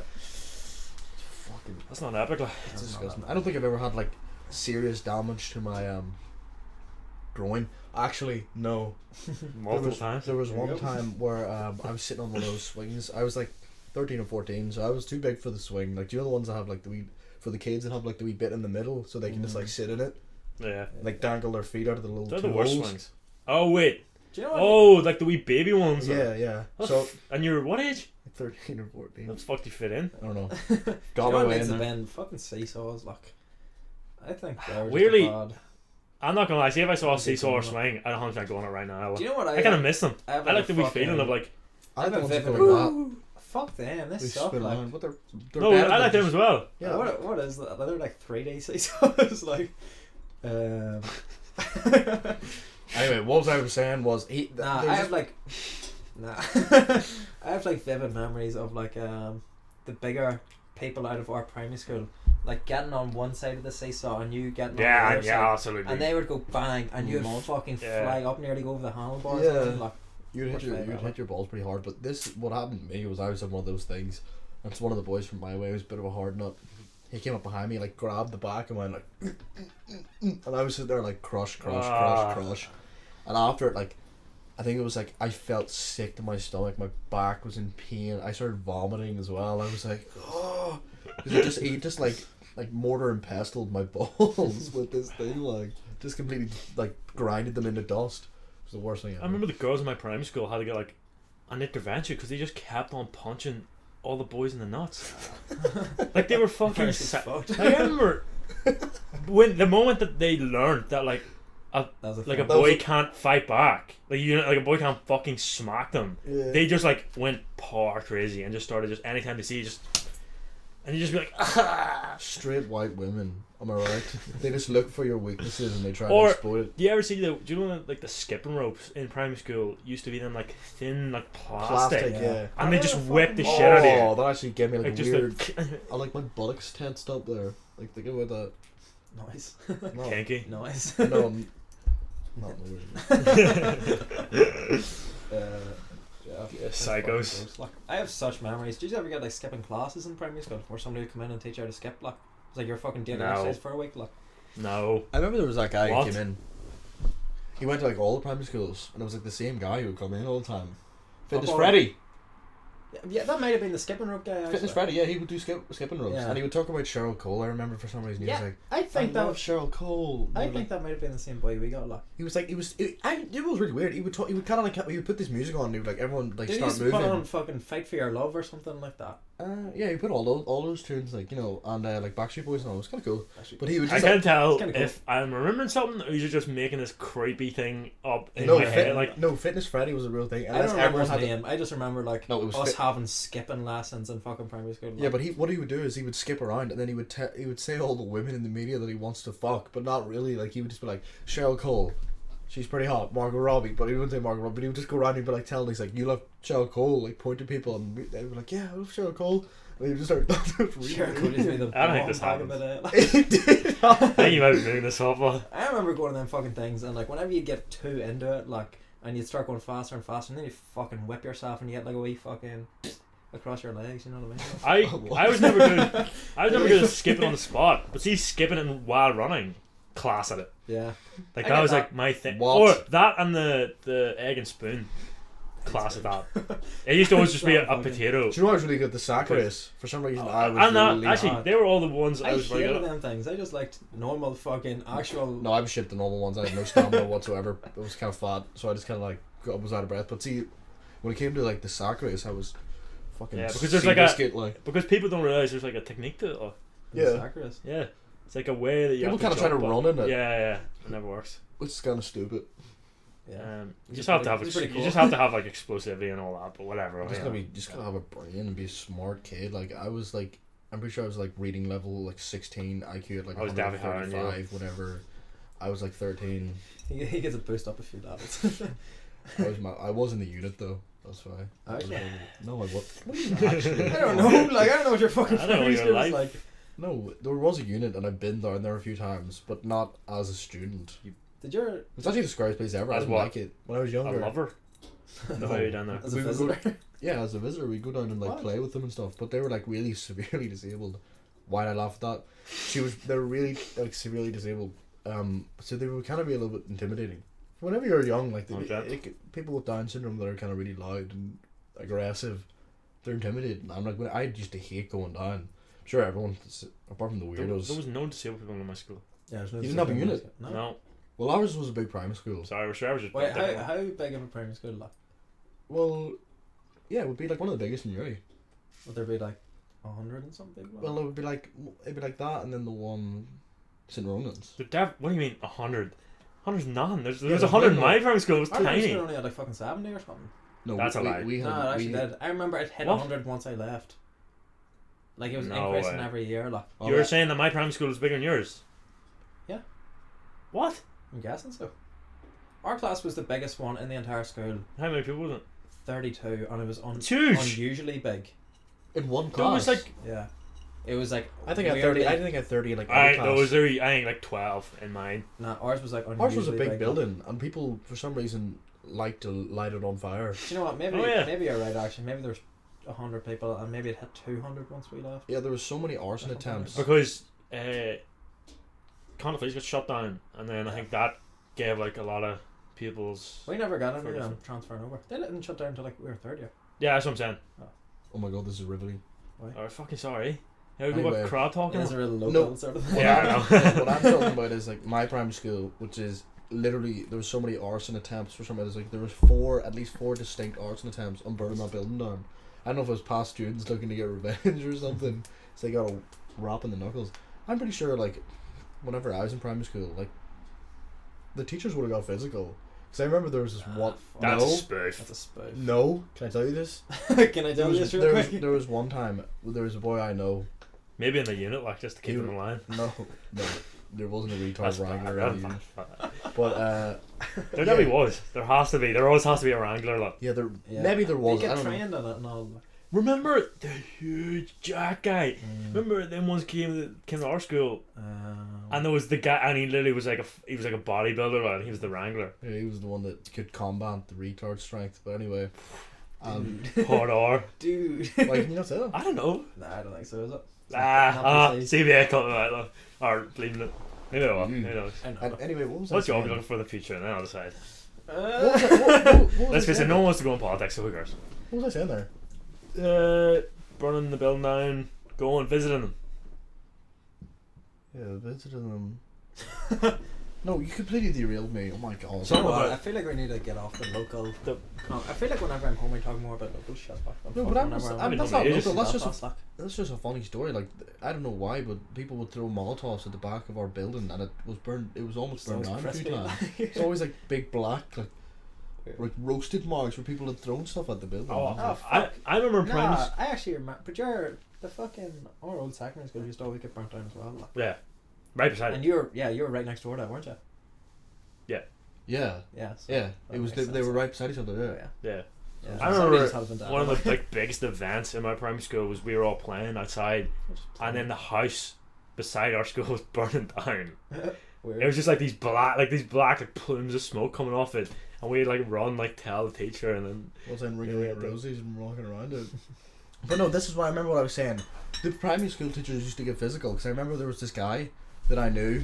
Fucking, That's not epic. Like. it's disgusting. I don't think I've ever had like serious damage to my groin. Actually, no. Multiple times. There was There you one go. time where I was sitting on one of those swings. I was like 13 or 14, so I was too big for the swing. Like, do you know the ones that have like the wee, for the kids that have like the wee bit in the middle so they can just like sit in it, Yeah. like dangle their feet out of the little They're two the worst holes. swings. Oh wait. Do you know what? Oh, like the wee baby ones. Yeah, yeah. What So and you're what age? 13 or 14. That's fucked you fit in. I don't know. Do you Got know my what way needs in to there. bend? Fucking seesaws, like. I think they're just Weirdly- bad. I'm not gonna lie. See if I saw a I'd say seesaw or so. swing, I'd 100% go on it right now. Do you know what I kind of miss them. I have I like a the wee fucking- feeling of like. I like the ones that go vivid- like that. Fuck them, They this stuff. spin Like, around, but they're No, better I like than them as well. Yeah. what is that? They're like 3D seesaws, like. Anyway, what I was saying was Nah, I have like. Nah. I have like vivid memories of like the bigger people out of our primary school, like getting on one side of the seesaw and you getting on the Yeah, other yeah, side. absolutely. And they would go bang, and you'd Mud. fucking Yeah. fly up nearly go over the handlebars. Yeah. And like, You'd Much better. hit your balls pretty hard, but what happened to me was I was in one of those things. That's one of the boys from my way who was a bit of a hard nut. He came up behind me, like grabbed the back and went like, and I was sitting there like crush. And after it, like, I think it was like I felt sick to my stomach. My back was in pain. I started vomiting as well. I was like, oh, because he just like mortar and pestled my balls with this thing, like just completely like grinded them into dust. It was the worst thing ever. I remember the girls in my primary school had to get like an intervention because they just kept on punching all the boys in the nuts. Like they were fucking. First it's fucked. I remember when the moment that they learned that like That was a That was boy a- can't fight back, like you know, like a boy can't fucking smack them. Yeah. They just like went par crazy and just started just anytime they see you just. And you just be like, ah! Straight white women, am I right? They just look for your weaknesses and they try Or- to exploit it. Do you ever see do you know like the skipping ropes in primary school used to be them like thin like plastic, Yeah. and they just Oh, whip the fucking- shit out of you. Oh, that actually gave me like, Like a just weird. like I like my buttocks tensed up there. Like think about that. Nice. No, kinky. Nice. no, not weird. Yeah. Psychos. Like, I have such memories. Did you ever get like skipping classes in primary school where somebody would come in and teach you how to skip? Like, it's like you're fucking daily No. exercise for a week. Like, No. I remember there was that guy What? who came in. He went to like all the primary schools, and it was like the same guy who would come in all the time. Fitness Football. Freddy. yeah, that might have been the skipping rope guy. Fitness actually. Freddy, yeah, he would do skipping ropes, Yeah. and he would talk about Cheryl Cole. I remember for some reason he Yeah, was like, I think that love was. Cheryl Cole. I And think that might have been the same boy we got. Like, he was like, it was really weird. He would talk, he would kind of like, he would put this music on, and he would like everyone like did he start used to moving. put on fucking "Fight for Your Love" or something like that? Yeah, he put all those tunes, like, you know, and like Backstreet Boys and all. It was kind of cool. Actually, But he would I just can't tell it's kinda cool. if I'm remembering something or you're just making this creepy thing up in no, my head. Like, no, Fitness Freddy was a real thing. I Unless don't remember everyone his had name. I just remember like No, it was us fit- having skipping lessons in fucking primary school. Yeah, but what he would do is he would skip around and then he would say all the women in the media that he wants to fuck, but not really. Like he would just be like Cheryl Cole, she's pretty hot. Margot Robbie, but he wouldn't say Margot Robbie. But he would just go around and be like telling, he's like, you love Cheryl Cole, like point to people, and they would be like, yeah, I love Cheryl Cole. And he would just start. Sure, could just be the I don't think bomb this back in happens. the day. Like, He did. I think you might be doing this up. I remember going to them fucking things, and like whenever you get too into it, like, and you start going faster and faster, and then you fucking whip yourself, and you get like a wee fucking across your legs. You know what I mean? I was never good. I was never good at skipping on the spot, but see, skipping it while running, class at it. Yeah. Like I that get was that. like my thing. What? Or that and the egg and spoon. class at that. It used to always just be a Fucking- potato. Do you know what was really good? The sack race. For some reason, I was And that, really actually, hot. they were all the ones I I was very good hated at. them things. I just liked normal fucking actual. No, I was shit the normal ones. I had no stamina whatsoever. I was kind of fat, so I just kind of like was out of breath. But see, when it came to like the sack race, I was fucking Yeah, because there's like a- biscuit, like Because people don't realise there's like a technique to it. Like. Yeah. Saccharus. Yeah. It's like a way that you people have kind of try to jump on. run in it, Yeah. It never works. which is kind of stupid. Yeah. You He's just have to pretty- have he's pretty you cool. just have to have like explosivity and all that, but whatever. Just yeah. gotta be, just gotta have a brain and be a smart kid. Like I was like, I'm pretty sure I was like reading level like 16, IQ at like I was definitely higher than you. 135, whatever. I was like 13. He gets a boost up a few levels. I was in the unit though. That's why. Actually? No, I was. What do you mean actually? I don't know. Like I don't know what your fucking I don't know primary your school life. is like. No, there was a unit and I've been down there a few times, but not as a student. Did your It's actually the scariest place ever. I As didn't what? like it when I was A younger. lover. No, how you down there. as a We would go- visitor? Yeah, as a visitor, we go down and like What? play with them and stuff. But they were like really severely disabled. Why'd I laugh at that? They were really like severely disabled. So they would kind of be a little bit intimidating. Whenever you're young, like people with Down syndrome that are kind of really loud and aggressive, they're intimidating. I'm like, I used to hate going down. Sure, everyone apart from the There weirdos. was no disabled people in my school. Yeah, there's no You didn't have a discipline. unit? No. No. Well, ours was a big primary school. Sorry, I was just Wait, different. how big of a primary school? Like, Well, yeah, it would be like one of the biggest in Uri. would there be like 100 and something? Big one? Well, it'd be like that, and then the one St. Ronan's. What do you mean 100? 100's none. There's there's 100 in way my more. primary school. It was Our primary tiny. school only had like fucking 70 or something. No, That's a lie. we had, No, it actually we, did. I remember it hit What? 100 once I left. Like it was No increasing way. every year. Like Oh, You were that- saying that my primary school was bigger than yours? Yeah. What? I'm guessing so. Our class was the biggest one in the entire school, How many people was it? 32, and it was It's huge. unusually big. in one There class. was like Yeah, it was like I think I had 30. weirdly- I think I had 30 in like I every there class. was I think like 12 in mine. Nah, ours was like unusually Ours was a big big. building, and people for some reason like to light it on fire. Do you know what? Maybe Oh, yeah. maybe you're right. Actually, maybe there's 100 people, and maybe it hit 200 once we left. Yeah, there was so many arson That's attempts. Because Conor Fleece got shut down, and then I think that gave like a lot of people's. We never got any Ferguson. transferring over. They didn't shut down until like we were third year. Yeah, that's what I'm saying. Oh my god, this is riveting. Oh, fucking sorry. How we go Anyway. about crowd talking? It is a real local No. sort of thing. Yeah, I know. What I'm talking about is like my primary school, which is literally there was so many arson attempts for some reason. Like there was at least four distinct arson attempts on burning that building down. I don't know if it was past students looking to get revenge or something, so they got a rap in the knuckles. I'm pretty sure like whenever I was in primary school, like the teachers would have got physical. Because I remember there was this one. fuck. That's No. a spoof. That's a spoof. No, can I tell you this? Can I There tell you was, this real there, was, quick? there was one time there was a boy I know. Maybe in the unit, like just to keep You- them in line. No, there wasn't a retard That's wrangler bad. in the That's unit. bad. But There definitely was. There has to be. There always has to be a wrangler. Like. yeah, there Yeah. maybe there was. They I get don't know. trained on it and all. Remember the huge Jack guy? Remember them ones came to our school, and there was the guy, and he literally was like he was like a bodybuilder, and he was the wrangler. Yeah, he was the one that could combat the retard strength. But anyway, Hard R. Dude. why can you not say that? I don't know. Nah, I don't think so, is it? It's Ah, not PC. CBA cut them out though, or leaving it. Maybe I will. Mm. Who knows? I know. And anyway, what was What I job are you saying? looking for in the future? And then I'll decide. What was I, what was Let's I face it, saying? no one wants to go in politics, so who cares? What was I saying there? Burning the building down, going visiting them. Yeah, visiting them. No, you completely derailed me. Oh my god. You know what? about- I feel like we need to get off the local. The- I feel like whenever I'm home, we talk more about local shit. No, but that's not ages. local. That's just Belfast, like. That's just a funny story. Like I don't know why, but people would throw Molotovs at the back of our building, and it was burned. It was almost burned Sounds down a few crispy. times. It's always like big black, like roasted marks where people had thrown stuff at the building. I remember in primary. Nah, I actually remember. But the fucking our old secondary school used to always get burnt down as well. Like. Yeah, right beside And it. you were right next door to that, weren't you? yeah, Yeah. So yeah. that It was makes they were sense. right beside each other. Oh, Yeah. yeah. Yeah. Yeah. I Somebody remember just had it been one of done. the like biggest events in my primary school was we were all playing outside, and then the house beside our school was burning down. Weird. It was just like these black like plumes of smoke coming off it, and we'd like run like tell the teacher, and then Was in ringing Yeah, around yeah. roses and walking around it. But no, this is what I remember. What I was saying. The primary school teachers used to get physical because I remember there was this guy that I knew,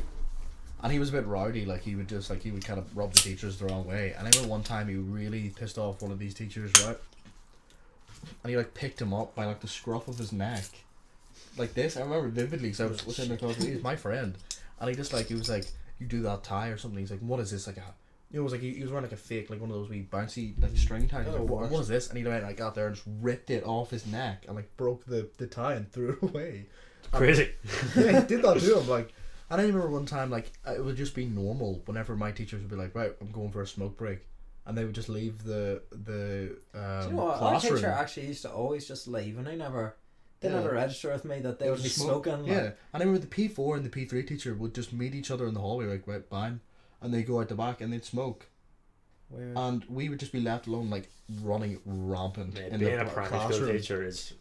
And he was a bit rowdy, like he would kind of rub the teachers the wrong way. And I remember one time he really pissed off one of these teachers, right? And he like picked him up by like the scruff of his neck, like this. I remember vividly because I was within the class. He was my friend, and he just like he was like, "You do that tie or something." He's like, "What is this?" Like it was like he was wearing like a fake, like one of those wee bouncy like string ties. He's like, what is this? And he went like got there and just ripped it off his neck and like broke the tie and threw it away. Crazy. Yeah, he did that to him. Like, and I remember one time like it would just be normal whenever my teachers would be like, "Right, I'm going for a smoke break," and they would just leave the Do you know what? Our classroom. teacher actually used to always just leave, and they never register with me that they would be smoking. Yeah, and I remember the P4 and the P3 teacher would just meet each other in the hallway, like, right, bang, and they'd go out the back and they'd smoke. Weird. And we would just be left alone, like, running rampant in being the a primary classroom. school teacher is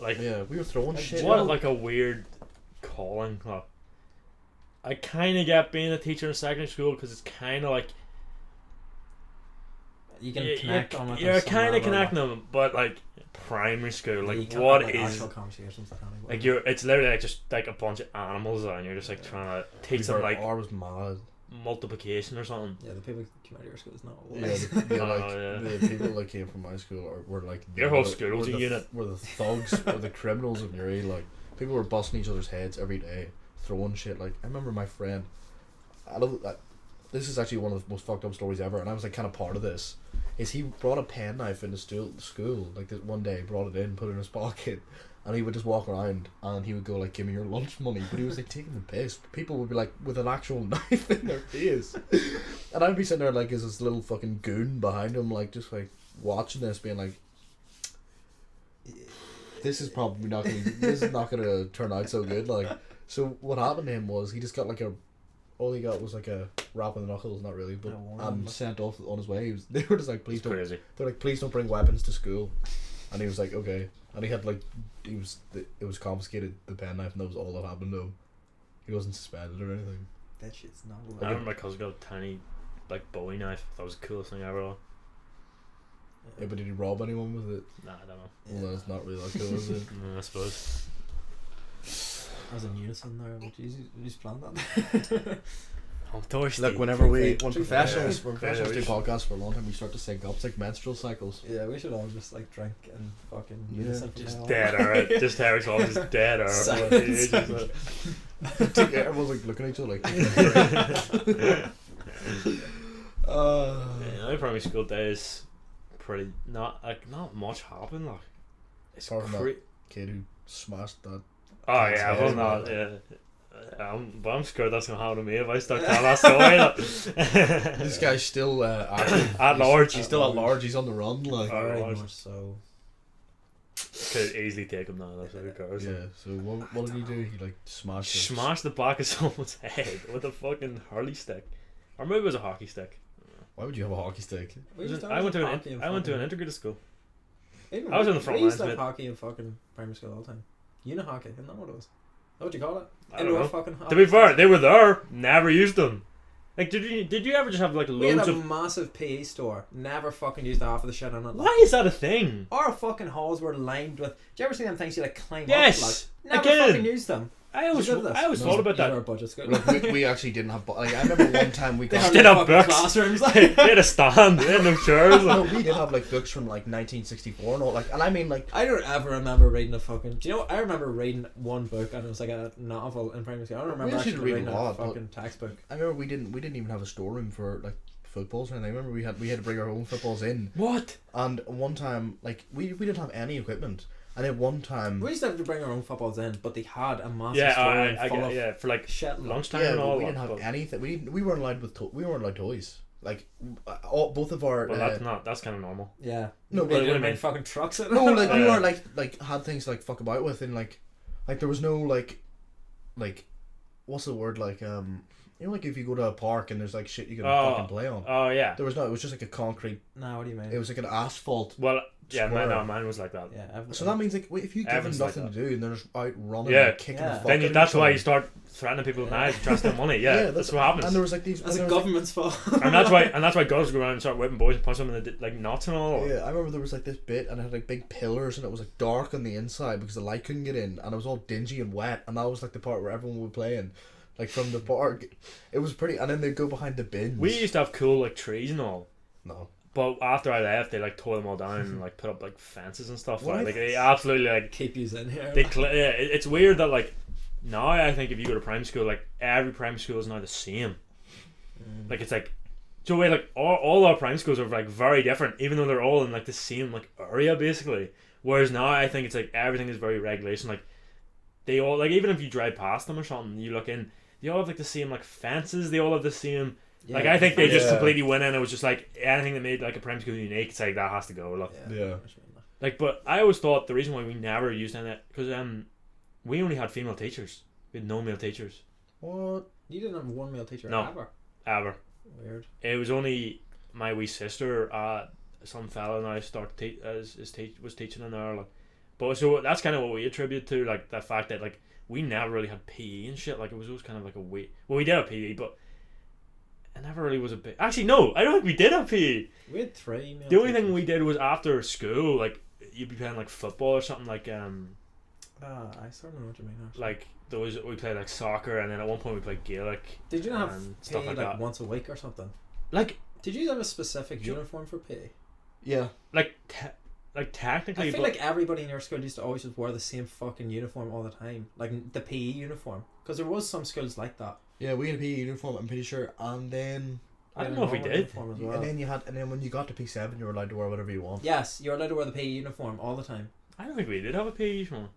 like, yeah, we were throwing shit. what like a weird calling. Like, I kind of get being a teacher in secondary school because it's kind of like you can connect on it. You're kind of connecting them, but like primary school, like what is actual conversations that kind of like it's literally like just like a bunch of animals and you're just like trying to teach them like I was mad. multiplication or something. Yeah, the people who came out of your school is not Yeah, the people that came from my school were like your whole school was a unit. Were the thugs, were the criminals of Newry. Like people were busting each other's heads every day, throwing shit. Like I remember my friend. This is actually one of the most fucked up stories ever, and I was like kind of part of this. Is he brought a penknife into school like this one day, brought it in, put it in his pocket, and he would just walk around and he would go like, "Give me your lunch money," but he was like taking the piss. People would be like with an actual knife in their face, and I'd be sitting there like as this little fucking goon behind him, like just like watching this, being like, "This is probably not gonna. This is not gonna turn out so good." Like, so what happened to him was he just got like all he got was like a rap on the knuckles, not really, but sent off on his way. They were just like, "Please don't." Crazy. They're like, "Please don't bring weapons to school," and he was like, "Okay." And he had like, it was confiscated, the penknife, and that was all that happened to him. He wasn't suspended or anything. That shit's not. I remember my cousin got a tiny like Bowie knife. That was the coolest thing ever. Yeah, but did he rob anyone with it? Nah, I don't know. Well, that's not really that cool, is it? I suppose. I was in unison there, but you just planned that. I'm thirsty. Look, when professionals do podcasts for a long time, we start to sync up. It's like menstrual cycles. Yeah, we should all just like drink and fucking unison. Just dead, alright. Just Harry's all just dead, alright. Everyone's like looking at each other like. My primary school days, pretty not much happened. Like it's that kid who smashed that. Oh yeah, well not yeah. But I'm scared that's gonna happen to me if I start telling that story. This guy's still active. At large. He's still at large. He's on the run. Like very much so. Could easily take him now. That's what it goes. Yeah. So what did he do? He like smashed the back of someone's head with a fucking hurley stick, or maybe it was a hockey stick. Why would you have a hockey stick? I went to an integrated school. Even I was in the front lines. We used to lines. have hockey in fucking primary school all the time. Uni-hockey, isn't that what it was? Is that what you call it? I don't know. Fucking hockey. To be fair, they were there. Never used them. Like, did you ever just have like We had loads a of? massive PE store. Never fucking used half of the shit on it. Why is that a thing? Our fucking halls were lined with. Do you ever see them things you like climb Yes. up? Like, never Again. fucking used them. I always thought about Our that. budget school. Like, we actually didn't have. Like I remember one time we They got. Did hardly have fucking books. classrooms. They Like. had a stand. They had no chairs. No, Like. we did have like books from like 1964 and all. Like, and I mean like. I don't ever remember reading a fucking. Do you know? I remember reading one book and it was like a novel in primary school. I don't remember actually actually read reading a a lot, fucking textbook. I remember we didn't even have a storeroom for like footballs or anything. I remember we had to bring our own footballs in. What? And one time, like we didn't have any equipment. And then one time, We used to have to bring our own footballs in, but they had a massive storeroom full of for like shit. lunchtime yeah, and all. we didn't have anything. We weren't allowed we weren't allowed toys. Like both of our. Well, that's kind of normal. Yeah. No, They but didn't I mean- make fucking trucks. no, like we were like had things to, like fuck about with, and like there was no like what's the word like you know, like if you go to a park and there's like shit you can fucking play on. Oh yeah. There was no. It was just like a concrete. No, what do you mean? It was like an asphalt. Well, yeah, square. mine was like that. Yeah. So that means like if you give them Everyone's like nothing that. to do and they're just out running Yeah. and kicking Yeah. the fuck Then out of that's each why other. you start threatening people with knives, trust their money. Yeah, that's what happens. And there was like these. That's and the there was, government's fault. and that's why girls go around and start whipping boys and punch them in the like knots and all. Yeah, I remember there was like this bit and it had like big pillars and it was like dark on the inside because the light couldn't get in and it was all dingy and wet and that was like the part where everyone would be playing. like from the park. It was pretty, and then they'd go behind the bins. We used to have cool like trees and all. No. But after I left, they like tore them all down and like put up like fences and stuff. What? Like they absolutely like Keep you in here. yeah, it's weird that like now I think if you go to primary school, like every primary school is now the same. Like it's like so wait, like all our primary schools are like very different, even though they're all in like the same like area basically. Whereas now I think it's like everything is very regulation. Like they all like even if you drive past them or something, you look in, they all have like the same like fences. They all have the same. Yeah, Like I think they just Yeah. completely went in. It was just like anything that made like a primary school unique. It's like that has to go. Like, Yeah. like, but I always thought the reason why we never used any because we only had female teachers. We had no male teachers What? You didn't have one male teacher No. ever. ever. Weird. It was only my wee sister. Some fella now was teaching in there. Like, but so that's kind of what we attribute to like the fact that like we never really had PE and shit. Like it was always kind of like a way. Well, we did have PE, but. It never really was a bit. Actually, no, I don't think we did have PE. We had 3 male The only teachers. thing we did was after school, like you'd be playing like football or something like I sort of know what you mean. Actually. like those we played like soccer and then at one point we played Gaelic. Did you not have and PE stuff like like that. once a week or something? Like Did you have a specific uniform for PE? Yeah. technically, I feel but like everybody in your school used to always just wear the same fucking uniform all the time, like the PE uniform. Because there was some schools like that. Yeah, we had a PE uniform, I'm pretty sure, and then I don't know if we did. As well. and then when you got to P7, you were allowed to wear whatever you want. Yes, you're allowed to wear the PE uniform all the time. I don't think we did have a PE uniform.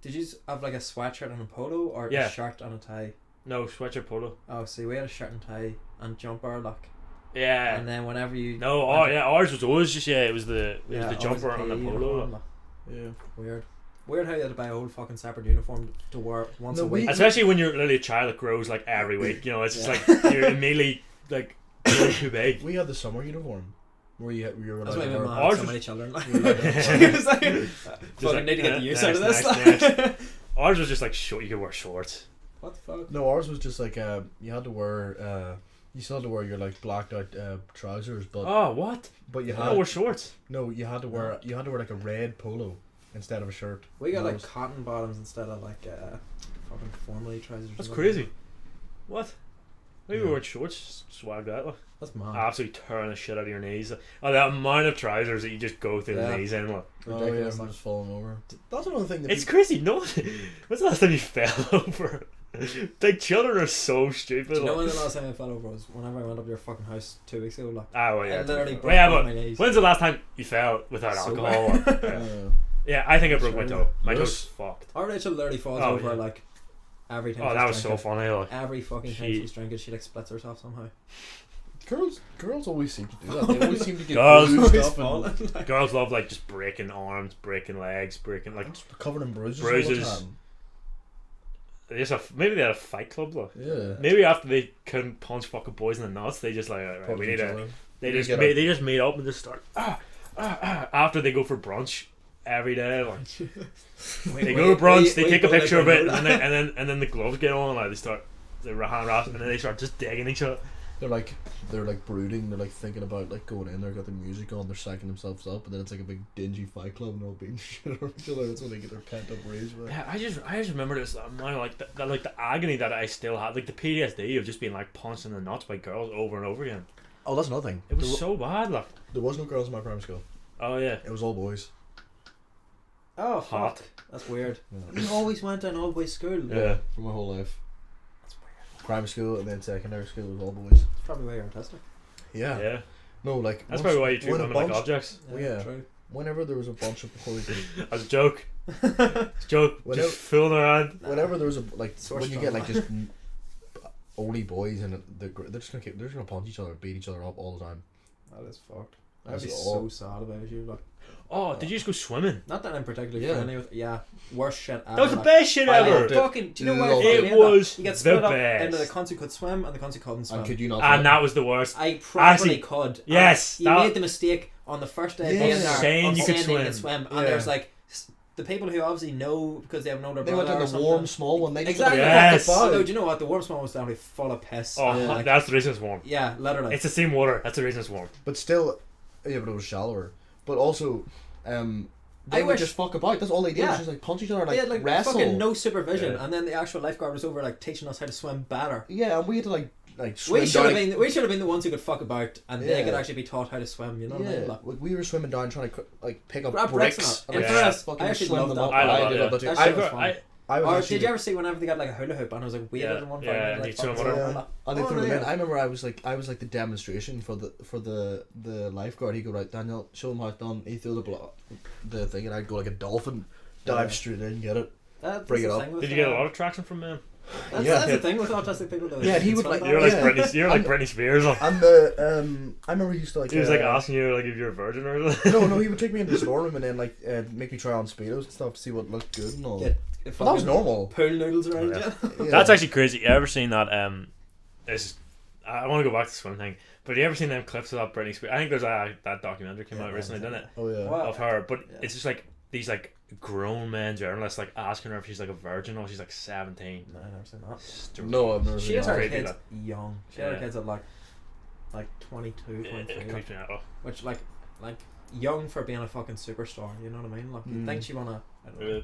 Did you have like a sweatshirt and a polo, or Yeah. a shirt and a tie? No sweatshirt polo. Oh, see, we had a shirt and tie and jumper, like. Yeah. And then whenever you. No, ours was always just it was the jumper and the polo. Yeah. Weird how you had to buy a whole fucking separate uniform to wear once No, a week. Especially when you're literally a child that grows like every week. You know, it's just like you're immedly like really too big. We had the summer uniform, where you were That's allowed why to my wear. mom Ours had so was- many children. Like, you were allowed to- she was like, fucking like, need to get the use out of next, this. next, Ours was just like short. You could wear shorts. What the fuck? No, ours was just like you had to wear you still had to wear your like blacked out trousers, but Oh, what? you I had don't wear shorts. no, you had to wear like a red polo instead of a shirt. We got like Those- cotton bottoms instead of like fucking formally trousers. or That's something. crazy. What? Maybe we Yeah. wear shorts. Swag that. Like. That's mad. Absolutely tearing the shit out of your knees. Oh, the amount of trousers that you just go through Yeah. the knees in. Like. Oh yeah, Ridiculous. I'm Like, just falling over. That's another thing that It's crazy. No, when's the last time you fell over? Like children are so stupid. do you know like. when the last time I fell over was? Whenever I went up your fucking house 2 weeks ago. Like, Ah, well, yeah. I literally Well, broke yeah, both but my knees. when's the last time you fell without Sober. alcohol? Yeah, I think I broke my toe. My Yes. toe's fucked. Our Rachel literally falls Oh, over yeah. like every time. Oh, she's that was so drinking. funny. Like. Every fucking time She- she's drinking, she like splits herself somehow. girls always seem to do that. They always seem to get Girls bruised Always up and falling. Like, Girls love like just breaking arms, breaking legs, breaking like covered in bruises. Bruises. All the time. they just maybe they had a fight club. Like. Yeah. Maybe after they couldn't punch fucking boys in the nuts, they just like alright, Punch we need each to. other. They We just get they just meet up and just start after they go for brunch every day. Like they go to brunch, they take a picture of it, and then the gloves get on, like they hand wrap, and then they start just digging each other. They're like brooding. They're like thinking about like going in there, got the music on. They're psyching themselves up, and then it's like a big dingy fight club, and they're all beating shit out of each other. That's when they get their pent up rage. Right? Yeah, I just remember this man like the agony that I still had, like the PTSD of just being like punched in the nuts by girls over and over again. Oh, that's another thing. It was so bad, like. There was no girls in my primary school. Oh yeah. It was all boys. Oh, Hot. fuck. That's weird. Yeah. You always went to an all boys school. Yeah. For my whole life. That's weird. Primary school and then secondary school was all boys. That's probably why you're autistic. Yeah. Yeah. No, like That's once- probably why you treat when a women like bunch- objects. Yeah. True. Whenever there was a bunch of boys, As a joke. It's a joke. Whenever- Just fooling around. whenever there was a like Source when you get like drama. just only boys and they're just gonna punch each other, beat each other up all the time. That is fucked. That's I'd be all- so sad about you. Like, Oh, did you just go swimming? not that I'm particularly Yeah. friendly with. Yeah, worst shit ever. That was the like, best shit I ever. loved it. fucking. Do you know why? I Loved fucking it. hate It was that? You get the split up best. into the cunts who could swim and the cunts who couldn't swim. And could you not? And that was the worst. I probably Actually, could. yes, And you that- made the mistake on the first day of Yeah. being there Saying of you could saying they swim. and Yeah. there's like the people who obviously know because they have an older They brother went in or the something. warm small one. They just Exactly. Yes. Although, do you know what? The warm small was definitely full of piss. Oh, and, like, that's the reason it's warm. yeah, literally. It's the same water. That's the reason it's warm. But still, yeah, but it was shallower. But also, they I would wish- just fuck about. That's all they did. Yeah. Was just like punch each other, and, They like, had like wrestle. fucking no supervision, Yeah. and then the actual lifeguard was over like teaching us how to swim better. Yeah, and we had to like swim We should down. have been the ones who could fuck about, and they Yeah. could actually be taught how to swim. You know what I mean? Yeah, Like, we were swimming down trying to like pick up grab bricks. and Yeah. for us, fucking I actually swim loved them that. up. I did love love that too. That I, shit was got, fun. I was Or actually, did you ever see whenever they got like a hula hoop and it was like weighted Yeah, in one yeah, part? and Like, you swim fucking with it. swim like and they that. threw Oh, them in. yeah. I remember I was like the demonstration for the lifeguard. He'd go, right, Daniel, show him how it's done. He threw the thing, and I'd go like a dolphin, dive Yeah. straight in, get it. That's Bring the it up. thing with, did you get a lot of traction from them? That's the thing with autistic people though. Yeah, he It's would, fun like- that You're way. like Yeah. Britney. You're like Britney Spears. And the I remember he used to like. He was like asking you like if you're a virgin or something. No, he would take me into the storeroom and then like make me try on speedos and stuff to see what looked good and all. Get But that was fucking normal. Pool noodles around Yeah. you. Yeah. That's actually crazy. You ever seen that? I want to go back to the swim thing, but you ever seen them clips of that Britney Spears? I think there's that documentary came Yeah, out recently, didn't it? Oh yeah. Wow. Of her, but Yeah. it's just like these like grown men journalists like asking her if she's like a virgin or she's like 17. No, I've never seen that. Stupid. No, I've never She seen has that. her Crazy, kids like. young. She had her Yeah. kids at like 22, It 23, like, creeps me out. which like young for being a fucking superstar. You know what I mean? Like you Mm. think she wanna. I don't know.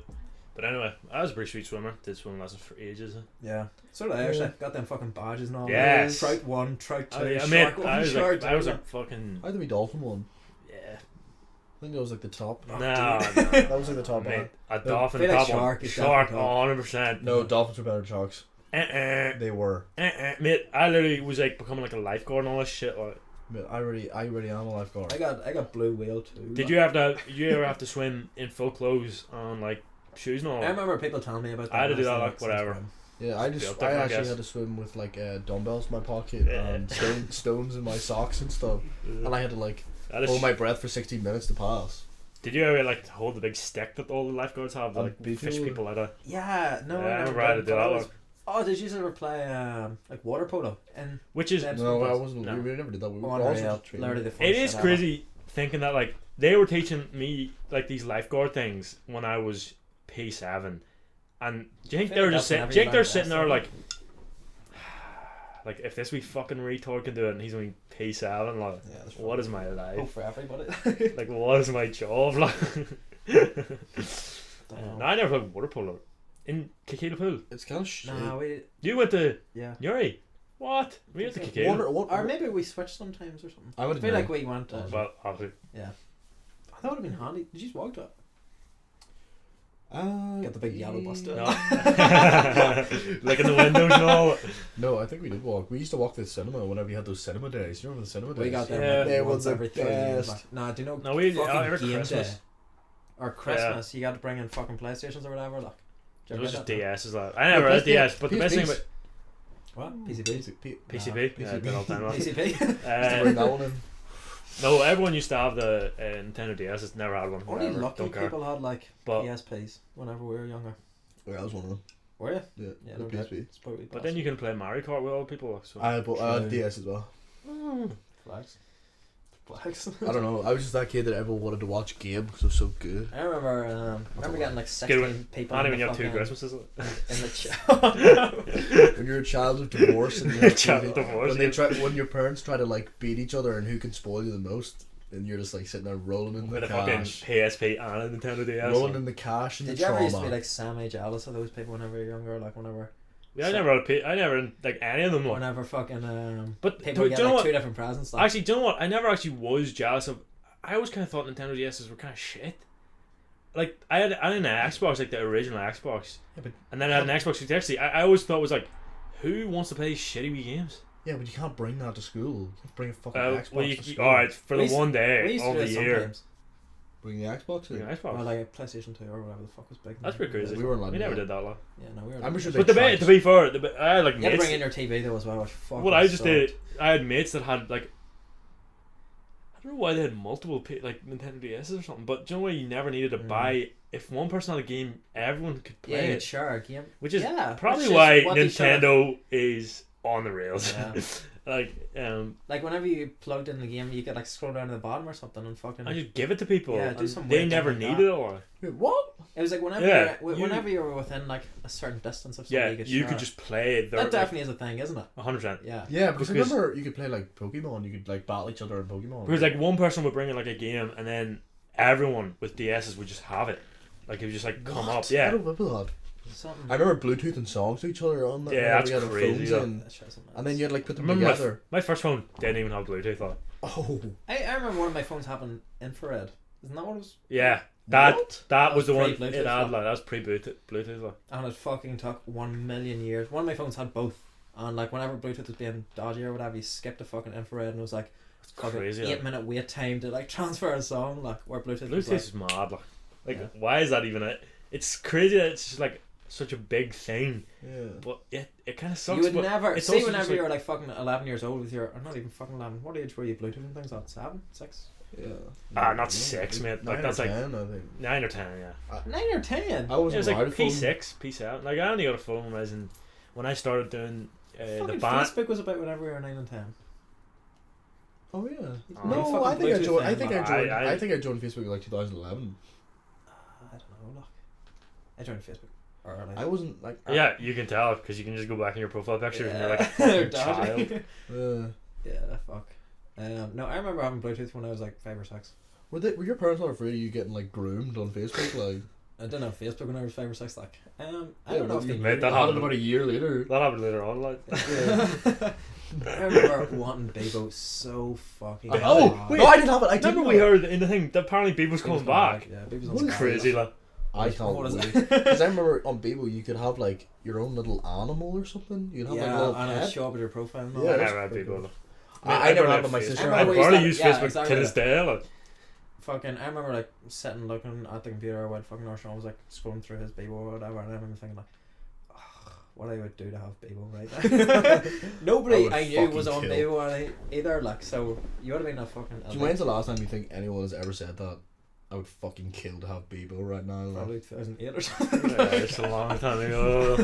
But anyway, I was a pretty sweet swimmer. Did swim lessons for ages. Yeah. So did I Yeah. actually. Got them fucking badges and all. Yes. Trout 1, trout 2, Oh, yeah, I shark mean, 1, I was shark like, 2. I was like fucking I had the dolphin one. yeah. I think that was like the top. No, That was like the top mate, one. a dolphin, feel like top shark one, is shark, definitely top. 100%. No, dolphins were better than sharks. They were. Mate, I literally was like becoming like a lifeguard and all this shit. Like, But I already am a lifeguard. I got blue whale too. did you ever have to swim in full clothes on like shoes and all? I remember people telling me about that. I had to and do that, was like, whatever. Yeah, Built I different, actually I guess. had to swim with like dumbbells in my pocket Yeah. and stones in my socks and stuff, and I had to like That is- hold my breath for 16 minutes to pass. Did you ever like hold the big stick that all the lifeguards have to A like big fish one. people out of? Yeah, no, Yeah, I I remember never I had to did, do but that I was- one. Oh, did you ever play like water polo? And Which is That's No, what I was- wasn't. no. We never did that. We were on also rail, just training. literally the it funnest is shit crazy thinking that like they were teaching me like these lifeguard things when I was P7, and do you think I they feel were like just that's sitting? whenever Do you think you they're learn sitting that there stuff. like if this wee fucking retard can do it and he's only P7, like Yeah, that's what is my ever. life? Hope for everybody. Like what is my job? Like no, I never played water polo in Kikila Pool. It's kind of shit. Nah, we You went to yeah. Yuri. What? We went to Kikila. Water, Or maybe we switched sometimes or something. I would I feel like we went. Well, obviously. That would have been handy. Did you just walk to it? Get the big yellow bus to it. No. Like in the windows and all. No, I think we did walk. We used to walk to the cinema whenever we had those cinema days. You remember the cinema days? We got them. Yeah. like, They once were the every 3 years. best. Like, nah, do you know? No, we fucking every game Christmas. day or Christmas, you got to bring in fucking PlayStations or whatever. Like, It do you ever was get just that? DS as well. I never had DS, but the best thing about What? PCB. PCB, yeah, PCB. been all the time off. PCB. Used to bring that one in. No, everyone used to have the Nintendo DS. It's never had one. Only Whatever, lucky don't care. people had like But PSPs whenever we were younger. Yeah, I was one of them. Were you? Yeah, Yeah, the no doubt. PSP. It's probably but then you can play Mario Kart with other people. Like, so. I had True. DS as well. flags. Flags. I don't know. I was just that kid that everyone wanted to watch Game because it was so good. I remember getting like Good 16 one. people I in don't even the have two fucking- Christmases. in the chat. When you're a child of divorce and you have Child to- of divorce, when they yeah. try, when your parents try to like beat each other and who can spoil you the most, and you're just like sitting there rolling in With the a fucking cash, PSP and a Nintendo DS. rolling in the cash and Did the you ever trauma. used to be like semi-jealous of those people whenever you're younger? Like whenever Yeah, I never had I never like any of them. Like. whenever fucking But people do get you know like what? 2 different presents. Like, Actually, do you know what? I never actually was jealous of. I always kind of thought Nintendo DSs were kind of shit. Like I had an Xbox, like the original Xbox, Yeah, but and then I had an Xbox 360. I always thought it was like, who wants to play shitty Wii games? yeah, but you can't bring that to school. You can't bring a fucking Xbox Well, to school. all right, for We the used- one we day used to of do the it year. sometimes. Bring the Xbox in. Yeah, Xbox. Or like a PlayStation 2 or whatever the fuck was big. That's pretty crazy. We weren't allowed We to never do did that. Like. Yeah, no, we were. I'm sure But to Thanks. be fair, I had like You had to mates. bring in your TV though as well. Which fucking Well, I just sucked. did. I had mates that had like. I don't know why they had multiple like Nintendo DSs or something, but do you know why you never needed to buy? If one person had a game, everyone could Yeah, play you it. could share a game. Which is Yeah, probably which is why what they should've- Nintendo is on the rails. Yeah. Like, Like whenever you plugged in the game, you could like scroll down to the bottom or something and fucking. I just give it to people. Yeah, do and some they weird never thing like needed that. it. Or Wait, what? It was like whenever Yeah, whenever you were within like a certain distance of yeah, somebody, you share. could just play it. That definitely is a thing, isn't it? 100%. Yeah. Yeah, because I Because- remember you could play like Pokemon. You could like battle each other in Pokemon. Because like one person would bring in like a game, and then everyone with DSs would just have it. Like it would just like come What? up. Yeah. I don't remember that. Something. I remember Bluetooth and songs to each other on that. Yeah, whenever you that's had the crazy, phones though. in. That shit's And then you had like put them Remember together. my first phone didn't even have Bluetooth on. Oh. I remember one of my phones having infrared. Isn't that what it was? Yeah. That What? that was the one. pre-Bluetooth, It had like. like that was pre-Bluetooth. Like. And it fucking took 1,000,000 years. One of my phones had both. And like whenever Bluetooth was being dodgy or whatever, you skipped the fucking infrared and it was like It's fucking crazy. 8-minute wait time to like transfer a song, like where Bluetooth was Bluetooth like, is mad. Like Yeah. why is that even it? It's crazy that it's just like such a big thing. Yeah. But it kind of sucks. you would but never it's see also whenever just, you're like fucking 11 years old with your, or not even fucking 11. What age were you Bluetooth and things on? 7, 6, Yeah. not 6, mate. Like 9 that's or like 10, I think. 9 or 10. Yeah. 9 or 10. I It wasn't was like allowed a phone. P6, P7. Like I only got a phone when I was when I started doing the Fucking band. Facebook was about whenever we were 9 and 10. Oh yeah. Oh. No, Fucking I think I Bluetooth joined. I then, think like, I think I joined Facebook in like 2011. I don't know, look. I joined Facebook early. I wasn't like. Yeah, you can tell because you can just go back in your profile picture and you're like a They're fucking dodgy. child. Yeah, fuck. No, I remember having Bluetooth when I was like 5 or 6. Were your parents not afraid of you getting like groomed on Facebook? Like, I didn't have Facebook when I was 5 or 6. Like, I Yeah, don't know if they mate, knew. that happened about a year later. That happened later on. Like I remember wanting Bebo so fucking. Oh bad. wait, no, I didn't have it. I didn't remember know we it. heard in the thing that apparently Beeble's Bebo's coming back. Yeah, Bebo's What on is Sky. Crazy, like. I can't What is wait. it? Because I remember on Bebo you could have like your own little animal or something. You'd have like a Yeah, little and it'd pet. show up with your profile. And all Yeah, I that. that's never had pretty Beeble. cool. though. I never had it on my Facebook. sister. I I remember we barely used use to- yeah, Facebook exactly to this that. day. Like. Fucking, I remember like sitting looking at the computer while fucking Arsenal was like scrolling through his Bebo or whatever, and I remember thinking like, "Ugh, what I would do to have Bebo right now." Nobody would I knew fucking was on kill. Bebo either, like, so you would have been a fucking. Do you when's the last time you think anyone has ever said that? I would fucking kill to have Bebo right now. Like. Probably 2008 or something. Yeah, it's a long time ago. Do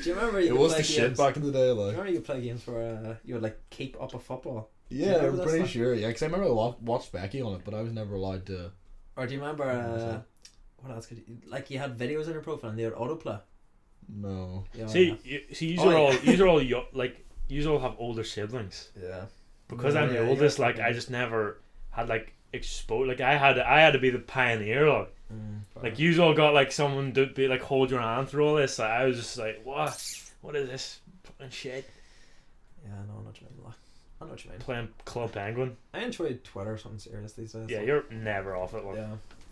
you remember you It could was play the shit games? back in the day, Do you like. remember you could play games where you would like keep up a football? Yeah, remember I'm that pretty stuff? sure. Yeah, because I remember I watched Becky on it, but I was never allowed to. Or do you remember what else could you, like you had videos on your profile and they would autoplay? No. Yeah, See, you Oh, are all yeah. you are all like you all have older siblings. yeah. Because Yeah, I'm the you're oldest, like fucking- I just never had like exposed. Like I had to be the pioneer. Like you all got like someone to be like hold your hand through all this. Like, I was just like, what is this fucking shit? Yeah, I know what you mean. Like, I know what you mean. Playing Club Penguin. I enjoy Twitter something serious these days. Yeah, like, you're never off it. Like. yeah,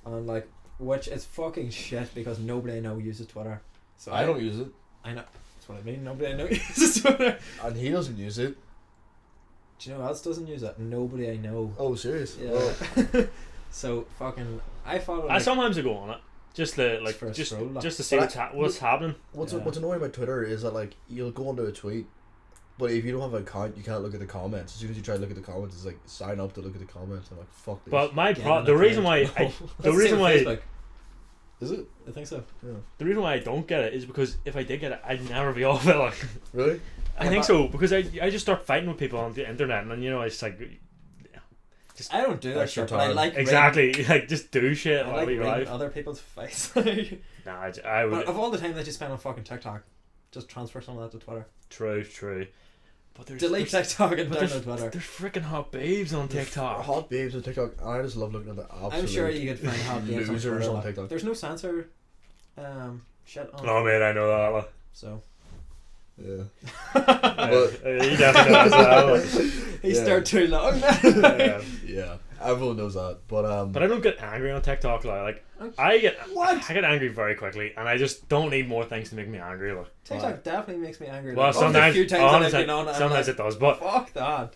and like, which is fucking shit because nobody I know uses Twitter. So I don't use it, I know. That's what I mean. Nobody I know uses Twitter. and he doesn't use it. Do you know who else doesn't use it? Nobody I know. Oh, serious? Yeah. Oh. So fucking, I follow. I Like, sometimes I go on it just to like for a just stroll, like. just to see But what's happening. What's Yeah. what's annoying about Twitter is that like you'll go onto a tweet, but if you don't have an account, you can't look at the comments. As soon as you try to look at the comments, it's like sign up to look at the comments. I'm like, fuck this. But my Get pro on the the reason page. why I That's the the reason same why with Facebook. is it? I think so. Yeah. the reason why I don't get it is because if I did get it, I'd never be off it. Like Really? I Yeah, think but- so because I just start fighting with people on the internet and then it's like I don't do that Extra shit, but I time. like exactly like just do shit I like like with your reading life. other people's fights. Nah, I would But of all the time that you spend on fucking TikTok, just transfer some of that to Twitter. true. But there's Delete there's, TikTok and but download Twitter. there's freaking hot babes on TikTok. Hot babes on TikTok. I just love looking at the absolute I'm sure you could find hot games on losers Twitter. on like, TikTok. there's no censor shit on Oh man, I know that. Like. so Yeah. He definitely knows that. he Yeah. started too long. Yeah. Yeah. Everyone knows that, but But I don't get angry on TikTok. Like I get angry very quickly, and I just don't need more things to make me angry. Like. TikTok definitely makes me angry. Well, Like, over the sometimes, few times that I've been on it, I'm sometimes like, it does, but fuck that.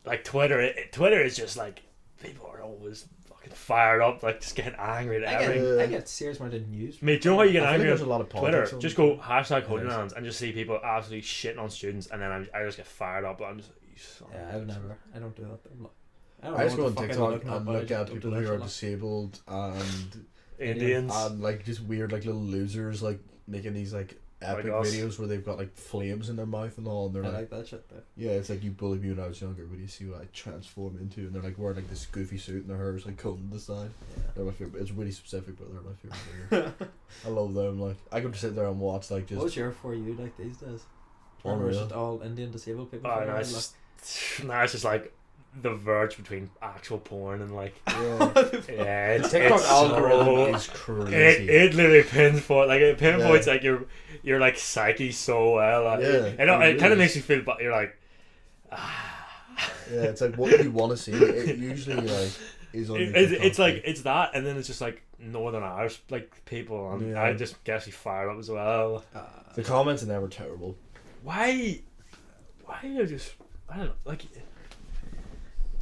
like Twitter, Twitter is just like people are always fucking fired up, like just getting angry at everything. I get serious amount of news. Mate, do you know how you get I feel like angry there's on a lot of Twitter? politics on Just go It #hoodinlands and just see people absolutely shitting on students, and then I just get fired up. I'm just like, you son of Yeah, a I've bitch. never. I don't do that. I don't I know just go what on the fuck I'm TikTok looking and but I look just at don't people do that who are shit, like. disabled and Indians. and like just weird like little losers like making these like epic us. videos where they've got like flames in their mouth and all, and they're I like, like that shit though. yeah, it's like you bullied me when I was younger, but you see what I transform into, and they're like wearing like this goofy suit and their hair is like combed to the side. They're my favorite. It's really specific, but they're my favorite. I love them. Like I could sit there and watch like just. What's your For You like these days? Unreal. Or is it all Indian disabled people? Oh for no, you? it's just like the verge between actual porn and like Yeah. it's TikTok it's algorithm is so, crazy. it literally pinpoints like it pinpoints like your like psyche so well. Like, it really kind of is. makes you feel, but you're like, Yeah, it's like what you want to see. It usually like is on. Your TikTok it's like feed. it's that, and then it's just like Northern Irish like people, and I just get you fired up as well. The comments are never terrible. Why are you just I don't know like.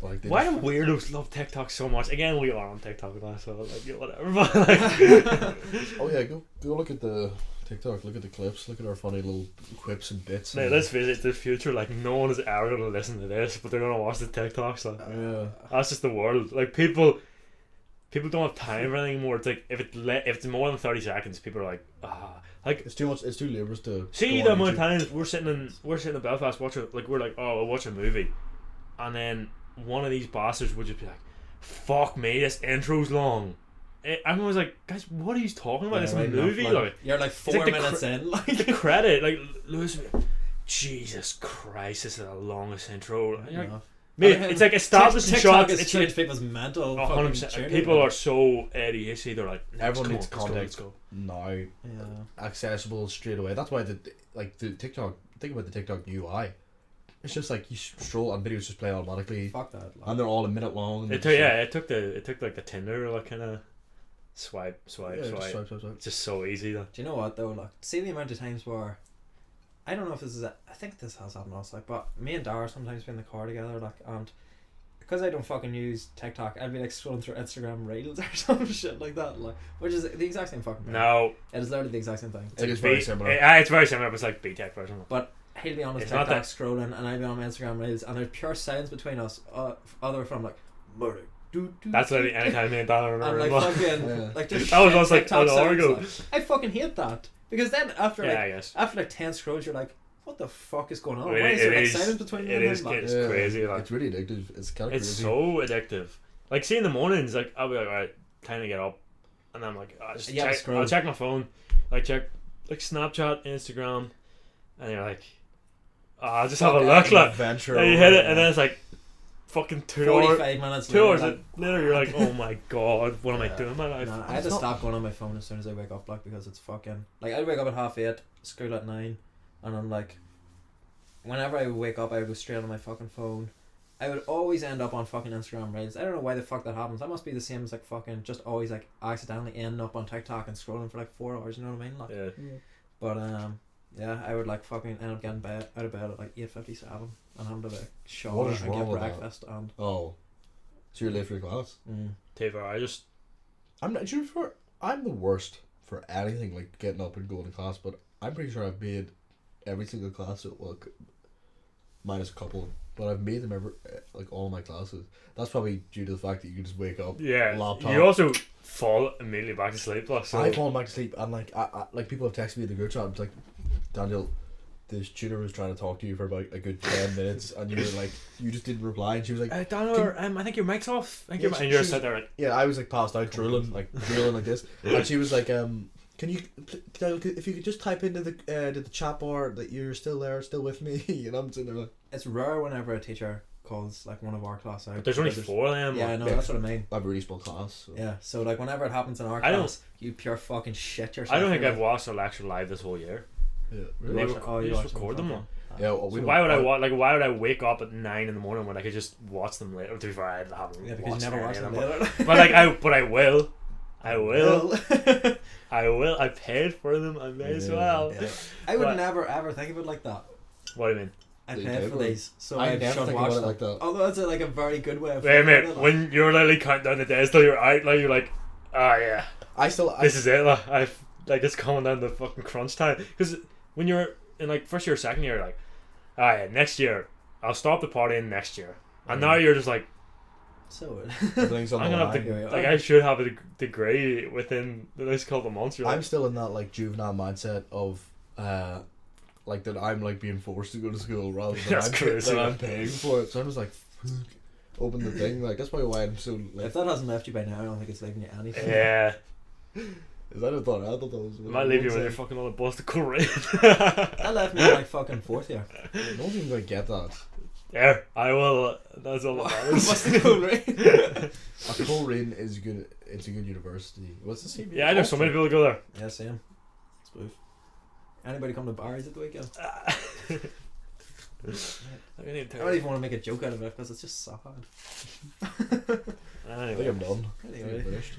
Like they Why just- do weirdos love TikTok so much? Again, we are on TikTok now, so like yeah, whatever. But like, Oh yeah, go look at the TikTok. Look at the clips. Look at our funny little quips and bits. now, And, let's face it, the future, like no one is ever gonna listen to this, but they're gonna watch the TikToks. Like yeah. that's just the world. Like people don't have time for anything anymore. It's like if it's more than 30 seconds, people are like like. It's too much. It's too laborious to See go the on amount of YouTube. times we're sitting in Belfast watching, like we're like, oh, we'll watch a movie, and then one of these bastards would just be like, fuck me, this intro's long. I'm always like, guys, what are you talking about? This right movie, enough, like you're like 4 like the minutes in, like the credit, like Lewis, Jesus Christ, this is the longest intro. And you're like, mate, it's like establishing TikTok shots. has It's changed like people's mental. 100%. fucking People journey. are so ADHD. They're like, Everyone needs let's go, context let's go. now, Yeah. accessible straight away. That's why the TikTok. Think about the TikTok UI. It's just like you scroll and videos just play automatically, Fuck that. Like. and they're all a minute long. And It took like the Tinder like kind of swipe. just swipe. It's just so easy though. Do you know what though? Like, see the amount of times where I don't know if this is. I think this has happened also. Like, but me and Dara sometimes be in the car together, like, and because I don't fucking use TikTok, I'd be like scrolling through Instagram Reels or some shit like that, like, which is the exact same fucking thing. No, It is literally the exact same thing. It is very similar. It's very similar, but it's like BTEC version. But he'll be on his It's not TikTok that- scrolling, and I'll be on my Instagram Reels, and there's pure sounds between us, other from like murder. That's literally anytime me and Dan remember. And like it. fucking Yeah. like just That was shit almost like TikTok an hour sounds, ago. like. I fucking hate that because then after Yeah, like I guess. after like 10 scrolls you're like, what the fuck is going on? I mean, Why is there like it is- silence between me it and is him? Like, It's crazy, like. It's really addictive. It's kind of It's crazy. so addictive. Like, see in the mornings, like I'll be like, alright, time to get up, and I'm like, just Yeah, check. scroll. I'll check my phone, like check like Snapchat, Instagram, and you're like, I'll just have a look, like. adventure. And you hit it, and then it's like, fucking 2 hours. 45 minutes 2 hours later, later, you're like, oh my god, what am I Yeah. doing in my life? I had to stop going on my phone as soon as I wake up, like, because it's fucking like I'd wake up at 8:30, school at 9, and I'm like, whenever I would wake up I would go straight on my fucking phone. I would always end up on fucking Instagram Reels. I don't know why the fuck that happens. That must be the same as like fucking just always like accidentally ending up on TikTok and scrolling for like 4 hours, you know what I mean? Like, Yeah. but yeah, I would like fucking end up getting out of bed at like 8:57 and having to like shower What is and wrong get with that? breakfast and Oh, so you're late for your class? Taver, I just I'm not sure for. I'm the worst for anything like getting up and going to class, but I'm pretty sure I've made every single class at work, minus a couple. But I've made them every like all my classes. That's probably due to the fact that you can just wake up. Laptop. You also fall immediately back to sleep, like, so. I fall back to sleep and like I like people have texted me in the group chat. It's like, Daniel, this tutor was trying to talk to you for about a good 10 minutes, and you were like, you just didn't reply, and she was like, Daniel, I think your mic's off. I think Yeah, your mic, she- and you're she- sitting there like, yeah, I was like passed out drooling like this, and she was like, can you, if you could just type into the chat bar that you're still there, still with me, and I'm sitting there like, it's rare whenever a teacher calls like one of our class out. but there's only because 4 of them. Yeah, I like, know, that's what I mean. I have a really small class. So. Yeah, so like whenever it happens in our I don't- class, you pure fucking shit yourself. I don't think You're I've watched a lecture live this whole year. Yeah, like, really? They watch it- oh, you you just watch record them fucking- Yeah, well, So why would why would I wake up at 9 in the morning when I could just watch them later? To be fair, I haven't Yeah, because watched you never any watch of them them, later. but like I will. I will. Well. I will. I paid for them. I may as Yeah. well. Yeah. I would What? never ever think of it like that. What do you mean? I You paid paid for for it. these, so I I never should think watch about it them. like that. Although it's like a very good way of Wait a thinking minute. about it, When you're literally counting down the days till you're out, like you're like, ah yeah, this is it. Like it's coming down to fucking crunch time. Because when you're in like first year, second year, like, ah yeah, next year I'll stop the partying next year. And now you're just like, so everything's on I'm the gonna have line. to, Here we like are. I should have a degree within the next couple of months. You're I'm like, still in that like juvenile mindset of like that I'm like being forced to go to school rather than That's crazy. that I'm paying for it. So I'm just like, fuck, open the thing. Like that's probably why I'm so like. if that hasn't left you by now, I don't think it's leaving you anything. yeah, Is that a thought? I thought that was. might leave you when you're fucking on a bus to Korea. That left me in like fucking 4th year. No one's even gonna get that. There, I will. That's all that matters. What's the cool rate? A Coleraine is good. It's a good university. What's the same? Yeah, I know so many people who go there. Yeah, same. Spoof. Anybody come to Barry's at the weekend? I I don't even want to make a joke out of it because it's just sad. I think Anyway, I'm done. Anyway. Finished.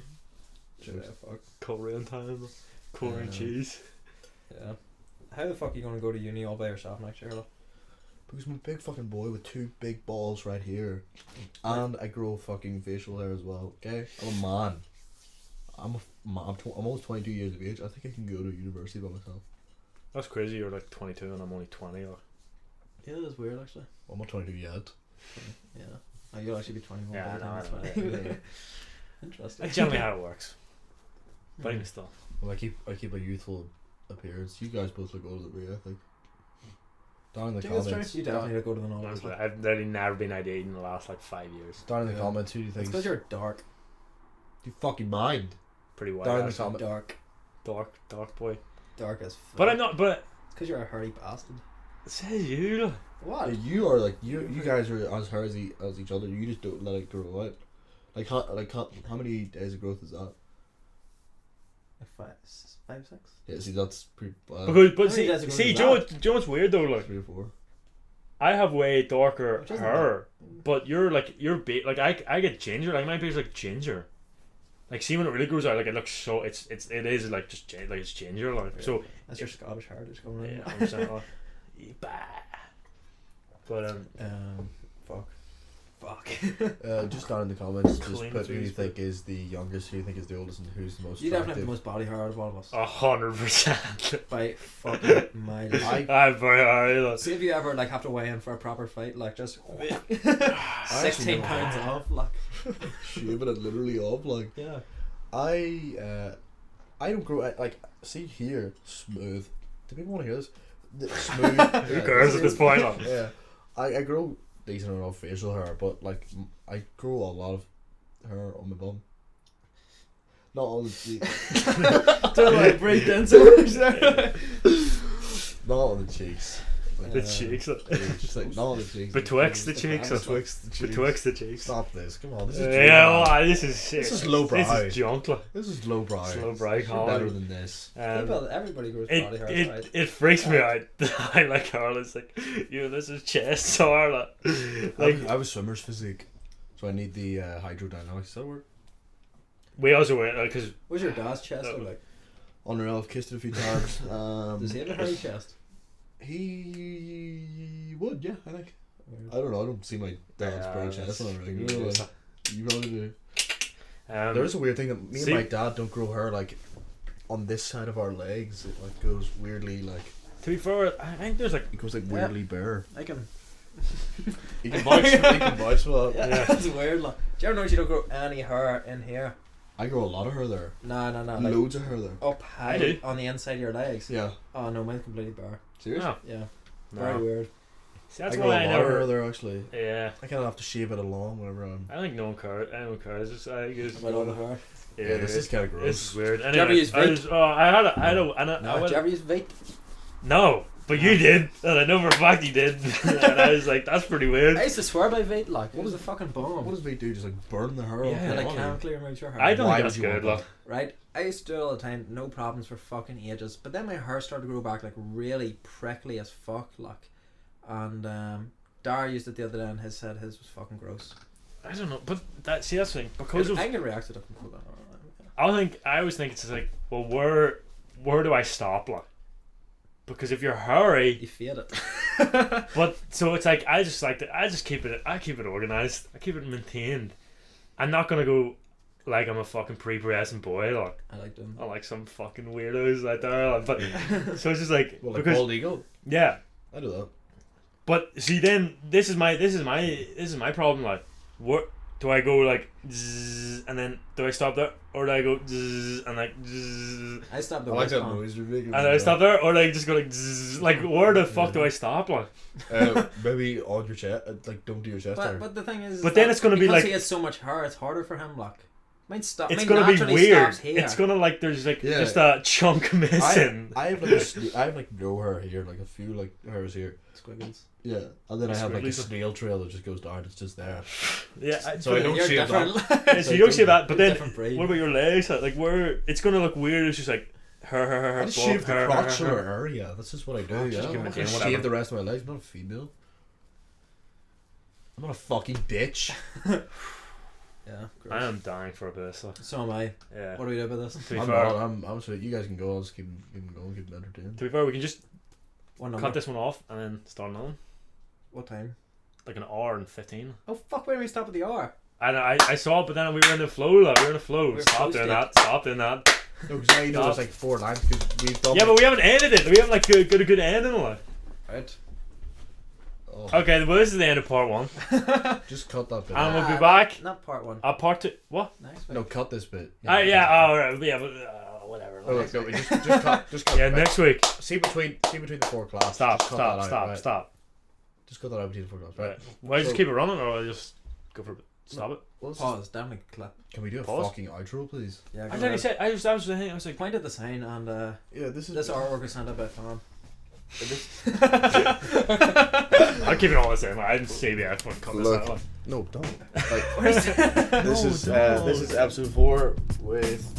Yeah, fuck. Korean time, Korean cheese. Yeah. How the fuck are you going to go to uni all by yourself next year? Like? Because I'm a big fucking boy with 2 big balls right here, and I grow fucking facial hair as well. Okay, I'm a man. I'm almost 22 years of age. I think I can go to university by myself. That's crazy. You're like 22 and I'm only 20. Like. Yeah, that's weird actually. Well, I'm not 22 yet. Yeah. Oh, you'll actually be 21 Yeah, by the time I it's know, 20. Yeah. Interesting. That's generally how it works. But even still. Well, I keep a youthful appearance. You guys both look older than me, I think. Down in the Do you think it's comments. true? You definitely need to go to the novels. Honestly, I've literally never been ideated in the last like 5 years. Down in the Yeah. comments, who do you It's think? because you're dark. You fucking mind. Pretty white. Down in the actually. comments. Dark boy. Dark as fuck. But I'm not. But It's because you're a hairy bastard. it says you. Like. What? You are like you guys are as hairy as each other. You just don't let it grow out. How many days of growth is that? Like 5, 6? Yeah, see that's pretty. Because, but How many days ago see, was do you know that? what- do you know what's weird though? Like 3 or 4. I have way darker Which isn't hair, but you're like I get ginger. Like my beard's like ginger. Like see when it really grows out, like it looks so it is like just like it's ginger. Like so. That's your Scottish heritage coming in. Yeah, 100%. Like, but Fuck. Just down in the comments, just Clean put who you trees, think is the youngest, who you think is the oldest, and who's the most You definitely have attractive. the most body hair out of all of us. 100%. By fucking miles. I'm very hard. Like. See if you ever like have to weigh in for a proper fight, like just I 16 actually pounds off, like shaving it literally off. Like yeah. I don't grow like see here smooth. Do people want to hear this? Smooth. Who cares at this point? Like. Yeah, I grow decent enough facial hair, but like I grow a lot of hair on my bum. Not all the Don't like break dancers. not on the cheeks. Like, The cheeks. Like. it's just like not on the cheeks. Betwixt the cheeks. Betwixt the cheeks. Betwixt the cheeks. Stop this! Come on, this is Yeah, junk. well, this is shit. This is lowbrow. This is junk. Like. This is lowbrow. It's lowbrow You're comedy. better than this. Everybody grows body hair, right? It freaks me out. I like Harlan's like, this is chest hair. Like I was swimmer's physique, so I need the hydrodynamics. Does that work? we also went because What's your dad's chest look like? Unreal, I've kissed it a few times. Does he have a hairy chest? He would, yeah, I think. I don't know, I don't see my dad's bare chest on a regular. Like, you probably do. There is a weird thing that me and my dad don't grow hair like on this side of our legs. It like goes weirdly like. to be fair, I think there's like It goes like weirdly bare. I can. You can vouch. You can vouch for that. Yeah, Yeah. that's weird. Like, do you ever notice you don't grow any hair in here? I grow a lot of hair there. No. Like, Loads of hair there. up I high do. on the inside of your legs. Yeah. Oh no, mine's completely bare. Serious? no, Yeah, no. very weird. See, that's I grow why a I lot of hair never. there actually. Yeah, I kind of have to shave it along whenever I'm. I think no one cares. Anyone cares. It's, I think it's, About all the hair. Yeah, this is kind of gross. This is weird. you ever Anyway, use vape? I Did you ever use vape? no, but you did, and I know for a fact you did. And I was like, that's pretty weird. I used to swear by vape. Like, what was a fucking bomb? What does they do? Just like burn the hair off? Yeah, your And I body? chemically remove your hair. I don't Why think that's would you good. want Like, Right? I used to do it all the time, no problems for fucking ages. But then my hair started to grow back like really prickly as fuck, like. And Dar used it the other day and his said his was fucking gross. I don't know, but that's the thing because of I can react to different people. I always think it's like, well, where do I stop, like? Because if you're hairy, You feel it. but so it's like I just keep it organized, I keep it maintained. I'm not gonna go like I'm a fucking pre-pubescent boy, like I like them. I like some fucking weirdos out there, like, but so it's just like Well, like because bald eagle. yeah, I do that. but see then this is my problem, like what do I go like zzz, and then do I stop there, or do I go zzz, and like zzz, I stopped the I like waist that on. noise you're making. and do I stop there, or do I just go like zzz, like where the fuck do I stop, like? Maybe on your chest. Like don't do your chest hair. But the thing is, But then it's gonna be because like- he has so much hair, it's harder for him. Like, Mine stop. it's Mine gonna be naturally weird. stops here. It's gonna like there's like Yeah. just a chunk missing. I have like I have like no hair here, like a few like hairs here. Squiggles. Yeah, and then I have like a Squiggly. snail trail that just goes down. It's just there. Yeah, So I don't You're shave that. different. Yeah, so you don't see that, but You're then different breed. what about your legs? Like where it's gonna look weird. It's just like her. I just bob, shave the her, crotchular area. That's just what I do. Oh, Yeah, just I'm give not it a gonna whatever. shave the rest of my legs. I'm not a female. I'm not a fucking bitch. Yeah. I am dying for a bit. So So am I. yeah. What do we do about this? To be I'm fair, not. I'm sweet. You guys can go. I'll just keep them going. Keep them entertained. to be fair, we can just What number? cut this one off and then start another one. What time? Like an hour and 15. Oh fuck! Where do we stop at the hour? I saw it, but then we were in the flow. Like, we were in the flow. We're Stop doing posted. that. Stop doing that. No, because now you know Stop. it's like 4 lines. Because we've done. Yeah, but we haven't ended it. We haven't like got a good ending. Like. Right. Oh, Okay, well this is the end of part 1, just cut that bit. and out. we'll be back. Not part 1. Part 2. What? Next week. No, cut this bit. Yeah. Oh, right, yeah, but whatever. Oh, wait, no, just cut. Just cut. Yeah, right. next week. See between the 4 classes. Stop. Just cut that out, Stop. right. Stop. Just cut that out between the 4 classes. Right. Right. Why just So- keep it running, or just go for a bit? Stop it. Well, let's Pause. Definitely clap. just- can we do a Pause? fucking outro, please? Yeah. I go already ahead. said. I was the thing. I was like, Point at the sign and Yeah, this is. this artwork is sent out by fan. I'm keeping all this in. Like, I didn't say the F one. Cut this Look. out. Like. No, don't. Like, Where's this is episode 4 with